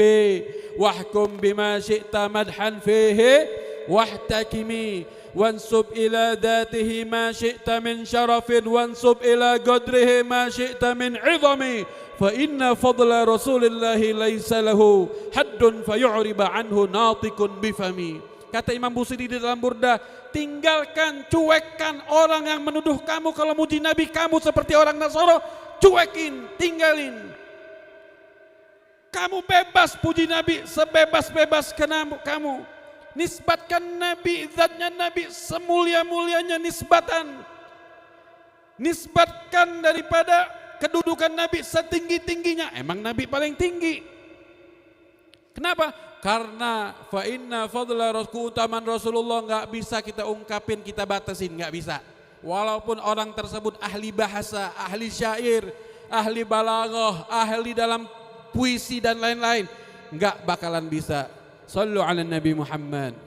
wahkum bima syi'ta madhan fihi wahtakimi wansub ila dhatihi ma syi'ta min syarafin wansub ila qadrihi ma syi'ta min 'idhami fa inna fadla rasulillahi laysa lahu haddun fayu'riba anhu natikun bifami. Kata Imam Busiri di dalam Burda, tinggalkan, cuekkan orang yang menuduh kamu kalau muji Nabi kamu seperti orang Nasara, cuekin, tinggalin. Kamu bebas puji Nabi sebebas-bebas kamu. Nisbatkan Nabi, zatnya Nabi semulia-mulianya nisbatan. Nisbatkan daripada kedudukan Nabi setinggi-tingginya. Emang Nabi paling tinggi. Kenapa? Karena fa inna fadla keutamaan Rasulullah nggak bisa kita ungkapin, kita batasin, nggak bisa. Walaupun orang tersebut ahli bahasa, ahli syair, ahli balaghah, ahli dalam puisi dan lain-lain, nggak bakalan bisa. Sallu ala Nabi Muhammad.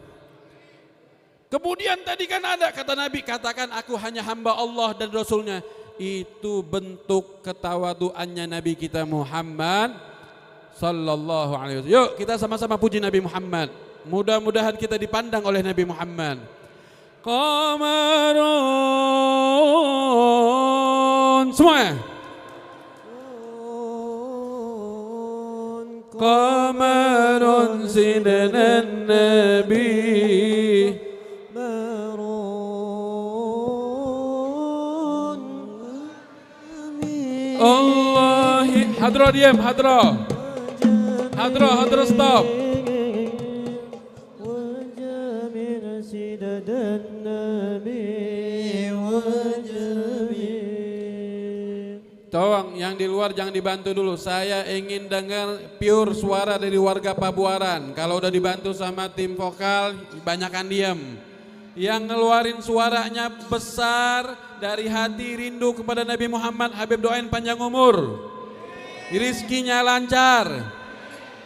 Kemudian tadi kan ada kata Nabi, katakan aku hanya hamba Allah dan Rasulnya. Itu bentuk ketawaduannya Nabi kita Muhammad sallallahu alaihi wasallam. Yuk kita sama-sama puji Nabi Muhammad. Mudah-mudahan kita dipandang oleh Nabi Muhammad. qamarun. Semuanya. Qamarun sidanan nabi. Allahi. Hadra diam, hadra. Hadra stop. Tolong yang di luar jangan dibantu dulu. Saya ingin dengar pure suara dari warga Pabuaran. Kalau udah dibantu sama tim vokal, banyakan diam. Yang ngeluarin suaranya besar dari hati rindu kepada Nabi Muhammad, Habib doain panjang umur, rizkinya lancar,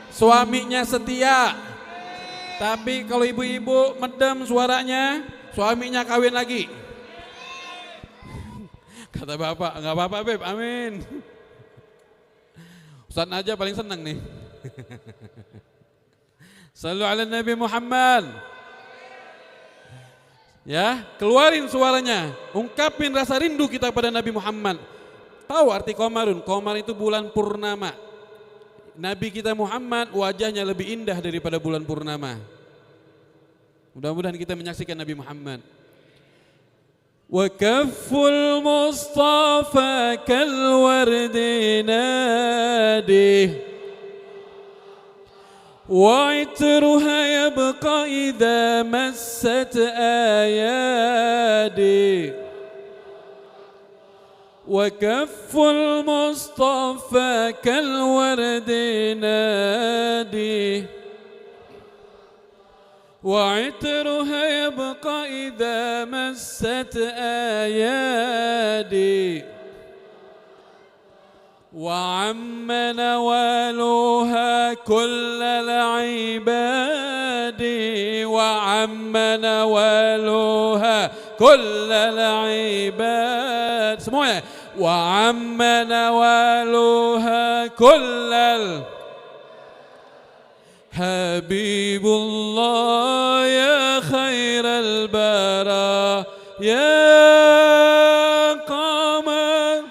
suaminya setia. Tapi kalau ibu-ibu medem suaranya, suaminya kawin lagi. Kata bapak, enggak apa-apa Beb, amin. Ustaz aja paling senang nih. Sallu ala Nabi Muhammad. Ya, keluarin suaranya, ungkapin rasa rindu kita pada Nabi Muhammad. Tahu arti qamarun? Qamar itu bulan purnama. Nabi kita Muhammad wajahnya lebih indah daripada bulan purnama. Mudah-mudahan kita menyaksikan Nabi Muhammad. Wa kafful Mustafa kal wardi nadi wa itruha yabqa idha massat ayadi wa kafful Mustafa kal wardi nadi وعطرها يبقى إذا مست أيادي وعم نوالها كل العباد وعم نوالها كل العباد semuanya وعم نوالها كل حبيب الله يا خير البرايا يا قمر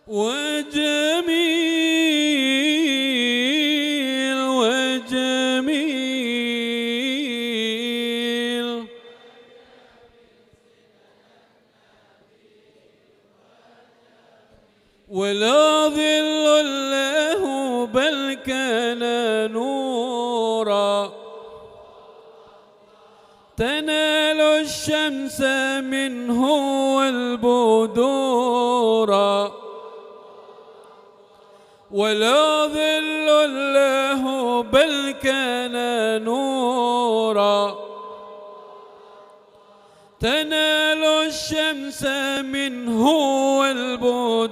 وجميل ولا ظل له بل كان نورا تنال الشمس منه والبدورا ولا ظل له بل كان نورا تنال الشمس منه والبدورا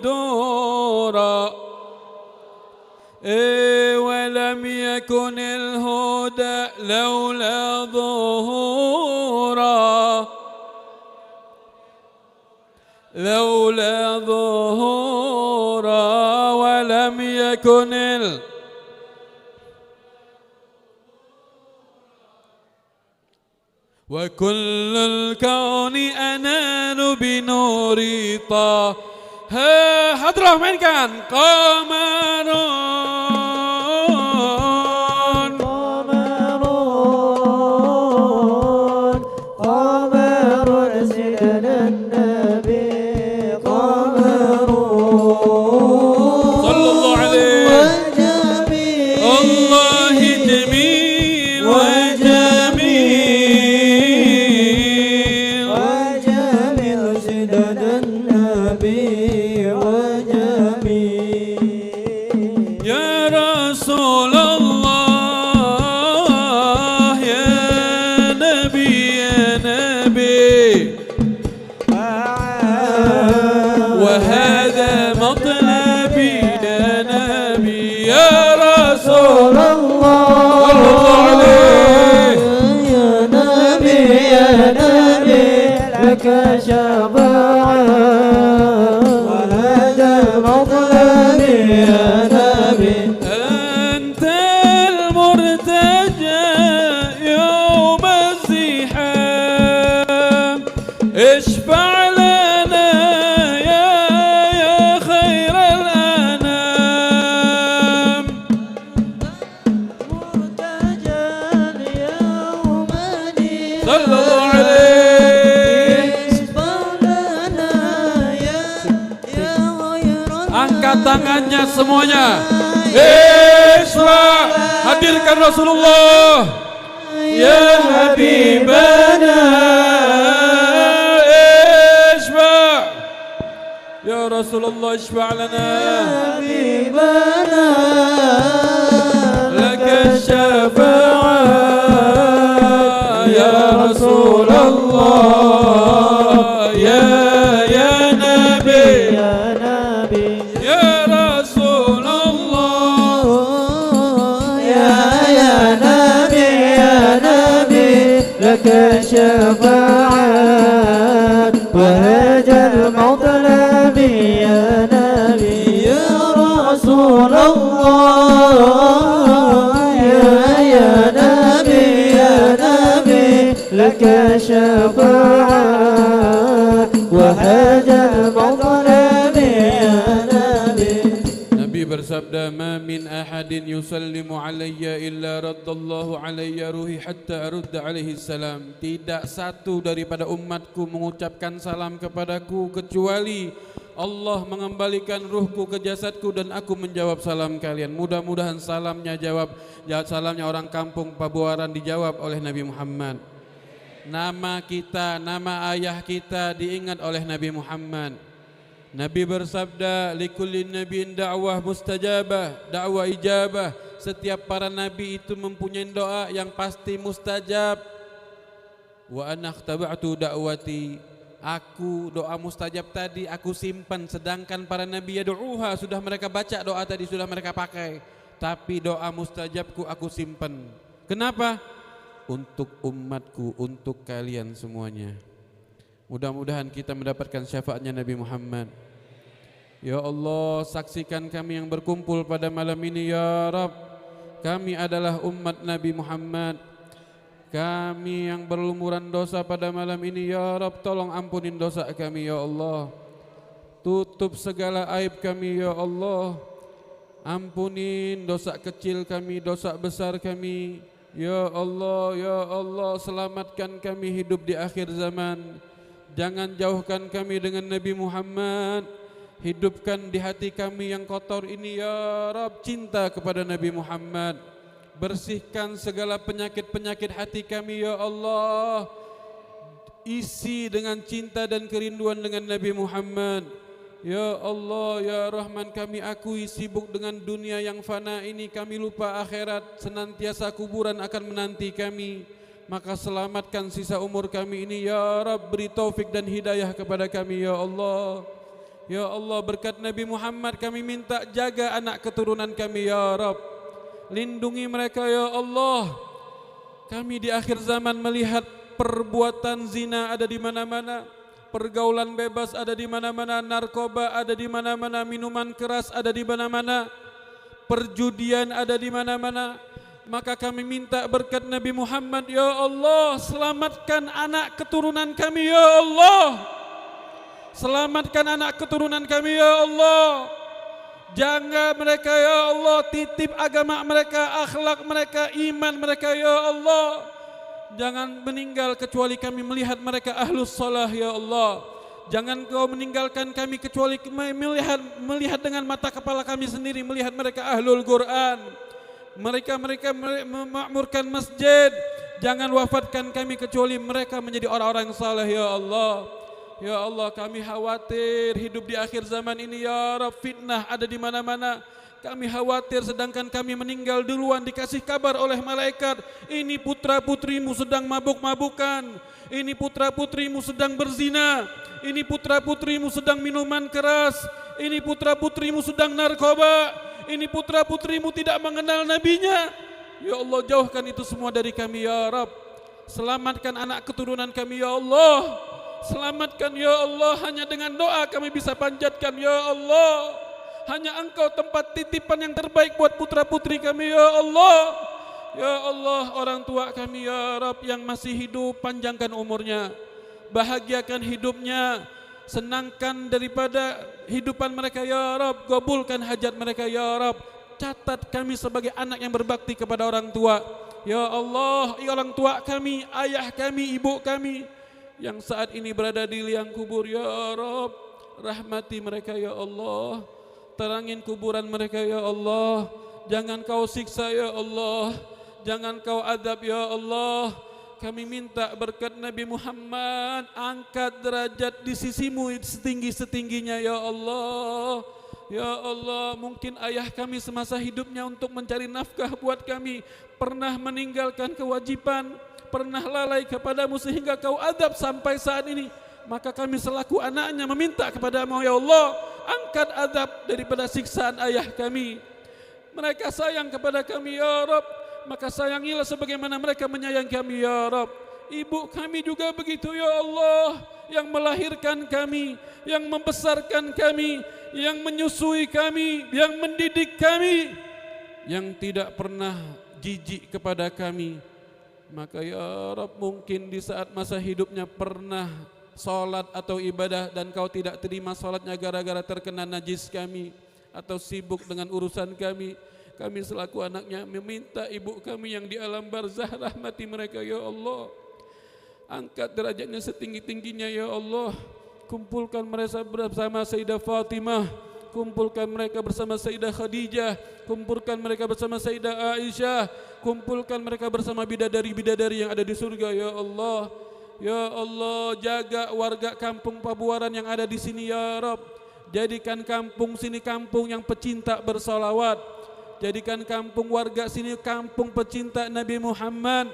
ولم يكن الهدى لولا ظهورا لولا ظهورا ولم يكن وكل الكون أنان بنور طه حضرة mainkan قمرون قمرون قمر سيدنا النبي قمرون صلى الله عليه وجميل الله جميل وجميل وجميل سيدنا النبي وجميل يا رسول الله يا نبي يا نبي وهذا مطلبي يا نبي يا رسول الله لك شفاعة وهذا مطلبي يا نبي أنت المرتجى يوم الزحام اشفع لنا يا خير الأنام مرتجى يوم صلى الله عليه. اشفع لنا يا غير Angkat tangannya semuanya. Isra, hadirkan Rasulullah. Ya Habibana. Isra. Ya Rasulullah, isfa' lana. حبيبنا لك الشفاعة يا رسول الله. يا نبي يا نبي يا رسول الله. يا نبي يا نبي لك شفاعة وهذا المطلب يا نبي يا رسول الله يا نبي يا نبي لك شفاعة وهذا المطلب يا نبي. Nabi bersabda, "Ma min ahadin yusallimu alayya illa raddallahu alayya ruhi hatta arudda alaihi salam." Tidak satu daripada umatku mengucapkan salam kepadaku kecuali Allah mengembalikan ruhku ke jasadku dan aku menjawab salam kalian. Mudah-mudahan salamnya salamnya orang kampung Pabuaran dijawab oleh Nabi Muhammad. Nama kita, nama ayah kita diingat oleh Nabi Muhammad. Nabi bersabda, likulli nabiyyin da'wah mustajabah, dakwah ijabah. Setiap para nabi itu mempunyai doa yang pasti mustajab. Wa ana ikhtaba'tu da'wati. Aku doa mustajab tadi aku simpan, sedangkan para nabi yad'uha sudah mereka baca doa tadi, sudah mereka pakai. Tapi doa mustajabku aku simpan. Kenapa? Untuk umatku, untuk kalian semuanya. Mudah-mudahan kita mendapatkan syafaatnya Nabi Muhammad. Ya Allah, saksikan kami yang berkumpul pada malam ini ya Rabb. Kami adalah umat Nabi Muhammad. Kami yang berlumuran dosa pada malam ini ya Rabb, tolong ampunin dosa kami ya Allah. Tutup segala aib kami ya Allah. Ampunin dosa kecil kami, dosa besar kami. Ya Allah, selamatkan kami hidup di akhir zaman. Jangan jauhkan kami dengan Nabi Muhammad. Hidupkan di hati kami yang kotor ini ya Rabb, cinta kepada Nabi Muhammad. Bersihkan segala penyakit-penyakit hati kami ya Allah. Isi dengan cinta dan kerinduan dengan Nabi Muhammad. Ya Allah, ya Rahman, kami akui sibuk dengan dunia yang fana ini, kami lupa akhirat, senantiasa kuburan akan menanti kami. Maka selamatkan sisa umur kami ini ya Rabb, beri taufik dan hidayah kepada kami ya Allah. Ya Allah, berkat Nabi Muhammad kami minta jaga anak keturunan kami ya Rabb. Lindungi mereka ya Allah. Kami di akhir zaman melihat perbuatan zina ada di mana-mana, pergaulan bebas ada di mana-mana, narkoba ada di mana-mana, minuman keras ada di mana-mana, perjudian ada di mana-mana. Maka kami minta berkat Nabi Muhammad ya Allah, selamatkan anak keturunan kami ya Allah. Selamatkan anak keturunan kami ya Allah. Jaga mereka ya Allah, titip agama mereka, akhlak mereka, iman mereka ya Allah. Jangan meninggal kecuali kami melihat mereka ahlus salah ya Allah. Jangan kau meninggalkan kami kecuali melihat dengan mata kepala kami sendiri, melihat mereka ahlul Quran. Mereka memakmurkan masjid. Jangan wafatkan kami kecuali mereka menjadi orang-orang saleh ya Allah. Ya Allah, kami khawatir hidup di akhir zaman ini ya Rabb, fitnah ada di mana-mana. Kami khawatir sedangkan kami meninggal duluan dikasih kabar oleh malaikat, ini putra putrimu sedang mabuk-mabukan, ini putra putrimu sedang berzina, ini putra putrimu sedang minuman keras, ini putra putrimu sedang narkoba, ini putra putrimu tidak mengenal nabinya. Ya Allah, jauhkan itu semua dari kami ya Rabb. Selamatkan anak keturunan kami ya Allah. selamatkan ya Allah. Hanya dengan doa kami bisa panjatkan ya Allah. Hanya Engkau tempat titipan yang terbaik buat putra-putri kami ya Allah. Ya Allah, orang tua kami ya Rabb yang masih hidup, panjangkan umurnya, bahagiakan hidupnya, senangkan daripada hidupan mereka ya Rabb, kabulkan hajat mereka ya Rabb. Catat kami sebagai anak yang berbakti kepada orang tua. Ya Allah, ya orang tua kami, ayah kami, ibu kami yang saat ini berada di liang kubur ya Rabb, rahmati mereka ya Allah. Terangin kuburan mereka ya Allah. Jangan Kau siksa ya Allah. Jangan Kau adab ya Allah. Kami minta berkat Nabi Muhammad, angkat derajat di sisimu setinggi-setingginya ya Allah. Ya Allah, mungkin ayah kami semasa hidupnya untuk mencari nafkah buat kami pernah meninggalkan kewajiban, pernah lalai kepadamu sehingga Kau adab sampai saat ini. Maka kami selaku anaknya meminta kepadamu ya Allah, angkat adab daripada siksaan ayah kami. Mereka sayang kepada kami ya Rabb, maka sayangilah sebagaimana mereka menyayangi kami ya Rabb. Ibu kami juga begitu ya Allah, yang melahirkan kami, yang membesarkan kami, yang menyusui kami, yang mendidik kami, yang tidak pernah jijik kepada kami. Maka ya Rabb, mungkin di saat masa hidupnya pernah salat atau ibadah dan Kau tidak terima salatnya gara-gara terkena najis kami atau sibuk dengan urusan kami. Kami selaku anaknya meminta ibu kami yang di alam barzah, rahmati mereka ya Allah. Angkat derajatnya setinggi-tingginya ya Allah. Kumpulkan mereka bersama Sayyidah Fatimah, kumpulkan mereka bersama Sayyidah Khadijah, kumpulkan mereka bersama Sayyidah Aisyah, kumpulkan mereka bersama bidadari-bidadari yang ada di surga ya Allah. Ya Allah, jaga warga kampung Pabuaran yang ada di sini ya Rabb. Jadikan kampung sini kampung yang pecinta bersalawat. Jadikan kampung warga sini kampung pecinta Nabi Muhammad.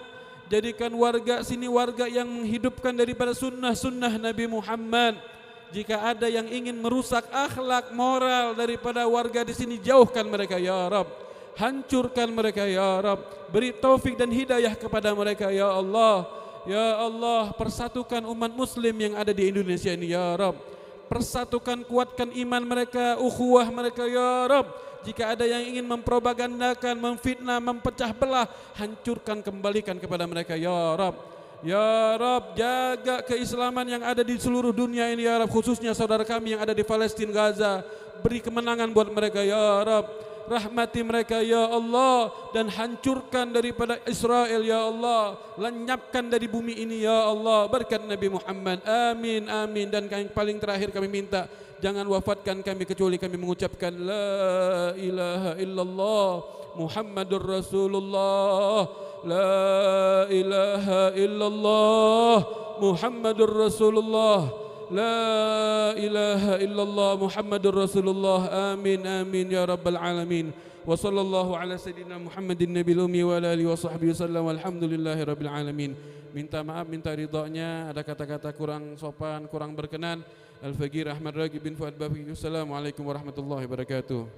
Jadikan warga sini warga yang menghidupkan daripada sunnah-sunnah Nabi Muhammad. Jika ada yang ingin merusak akhlak moral daripada warga di sini, jauhkan mereka ya Rabb. Hancurkan mereka ya Rabb. Beri taufik dan hidayah kepada mereka ya Allah. Ya Allah, persatukan umat muslim yang ada di Indonesia ini ya Rabb. Persatukan, kuatkan iman mereka, ukhuwah mereka ya Rabb. Jika ada yang ingin mempropagandakan, memfitnah, mempecah belah, hancurkan, kembalikan kepada mereka ya Rabb. Ya Rabb, jaga keislaman yang ada di seluruh dunia ini ya Rabb, khususnya saudara kami yang ada di Palestina, Gaza. Beri kemenangan buat mereka ya Rabb. Rahmati mereka ya Allah, dan hancurkan daripada Israel ya Allah. Lenyapkan dari bumi ini ya Allah, berkat Nabi Muhammad. Amin, amin. Dan yang paling terakhir kami minta, jangan wafatkan kami kecuali kami mengucapkan La ilaha illallah Muhammadur Rasulullah. La ilaha illallah Muhammadur Rasulullah. La ilaha illallah Muhammadur Rasulullah. Amin, amin ya rabbal alamin. Wa sallallahu ala sayyidina Muhammadin nabil ummi wa ala alihi wa sahbihi wasallam. Alhamdulillahi rabbil alamin. Minta maaf, minta ridhanya ada kata-kata kurang sopan, kurang berkenan. Al-Faqih Ahmad Ragib bin Fuad Bafi. Assalamualaikum warahmatullahi wabarakatuh.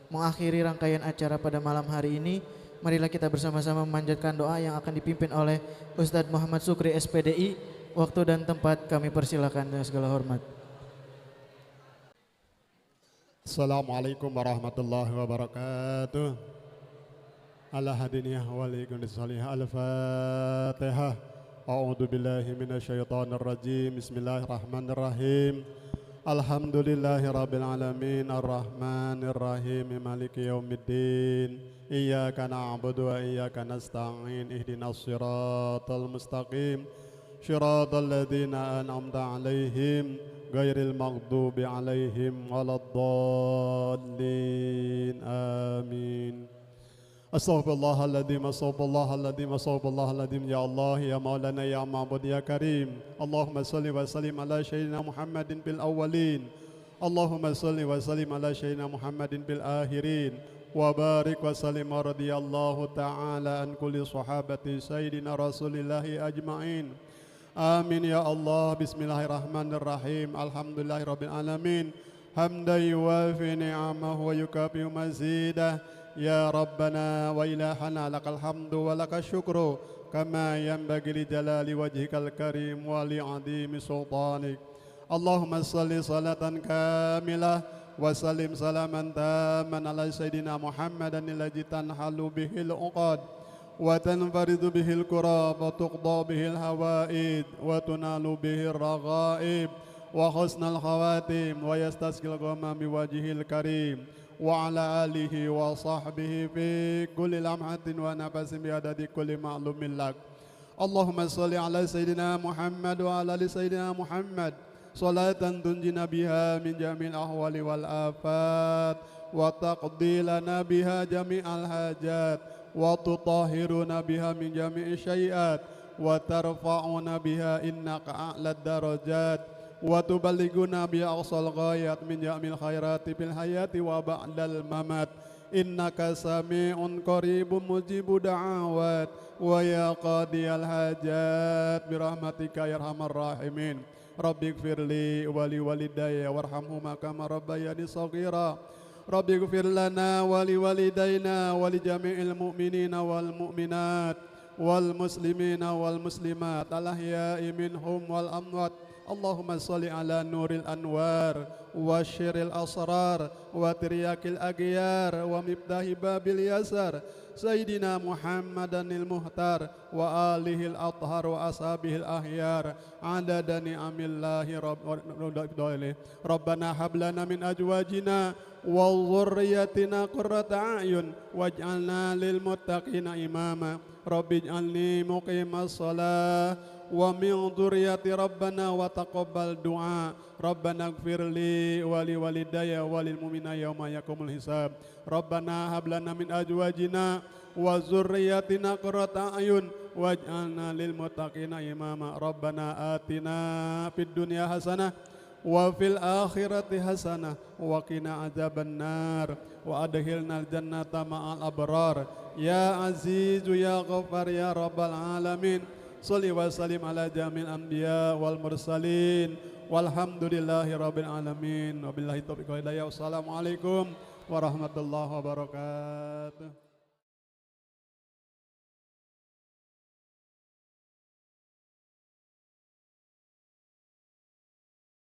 Mengakhiri rangkaian acara pada malam hari ini, marilah kita bersama-sama memanjatkan doa yang akan dipimpin oleh Ustadz Muhammad Sukri SPDI. Waktu dan tempat kami persilakan dengan segala hormat. Assalamualaikum warahmatullahi wabarakatuh. Ala hadiniyah walikum salihah al-fatihah. A'udhu billahi minasyaitanir rajim. Bismillahirrahmanirrahim. Alhamdulillahi rabbil alamin. Ar-Rahmanir Rahim. Maliki yaumiddin. Iyyaka na'budu wa iyyaka nasta'in. Ihdinas siratal mustaqim. Siratal ladzina an'amta 'alaihim ghairil maghdubi 'alaihim waladdallin. Amin. Astaghfirullahaladzim, astaghfirullahaladzim, astaghfirullahaladzim. Ya Allah, ya Maulana, ya Ma'bud, ya Karim. Allahumma salli wa sallim ala Sayyidina Muhammadin bil awwalin. Allahumma salli wa sallim ala Sayyidina Muhammadin bil akhirin. Wa barik wa sallim wa radiyallahu ta'ala an kulli sahabati Sayyidina Rasulillahi ajma'in. Amin ya Allah. Bismillahirrahmanirrahim. Alhamdulillahi rabbil alamin. Hamdan yuwafi ni'amahu wa yukafi mazidah. يا ربنا وإلهنا لك الحمد ولك الشكر كما ينبغي لجلال وجهك الكريم ولعظيم سلطانك. اللهم صل صلاة كاملة وسلم سلاما تاما على سيدنا محمد الذي تنحل به العقد وتنفرد به الكراب وتقضى به الهوائج وتنال به الرغائب وحسن الخواتيم ويستسقي الغمام بوجهه الكريم وعلى آله وصحبه في كل لمحة ونفس بعدد كل معلوم لك. اللهم صل على سيدنا محمد وعلى آل سيدنا محمد صلاة تنجينا بها من جميع الأحوال والآفات وتقضي لنا بها جميع الحاجات وتطهرنا بها من جميع الشيئات وترفعنا بها إنك أعلى الدرجات وتبلغنا بها أقصى الغايات من جميع الخيرات في الحياة وبعد الممات إنك سميع قريب مجيب دعوات ويا قاضي الحاجات برحمتك يا أرحم الراحمين. ربي اغفر لي ولوالدي وارحمهما كما ربياني صغيرا. ربي اغفر لنا ولوالدينا ولجميع المؤمنين والمؤمنات والمسلمين والمسلمات الأحياء منهم والأموات. اللهم صل على نور الأنوار وشر الأسرار وترياك الأغيار ومفتاح باب اليسار سيدنا محمد المختار وآله الأطهار وأصحابه الأخيار عدد نعم الله ربنا هب لنا من أزواجنا وذريتنا قرة أعين واجعلنا للمتقين إماما. رب اجعلني مقيم الصلاة ومن ذريتي ربنا وتقبل دعاء. ربنا اغفر لي ولوالدي وللمؤمنين يوم يقوم الحساب. ربنا هب لنا من أزواجنا وذريتنا قرة أعين واجعلنا للمتقين إماما. ربنا آتنا في الدنيا حسنة وفي الآخرة حسنة وقنا عذاب النار وأدخلنا الجنة مع الأبرار يا عزيز يا غفار يا رب العالمين. صل وسلم على جميع الأنبياء والمرسلين والحمد لله رب العالمين وبالله التوفيق والهداية. والسلام عليكم warahmatullahi wabarakatuh.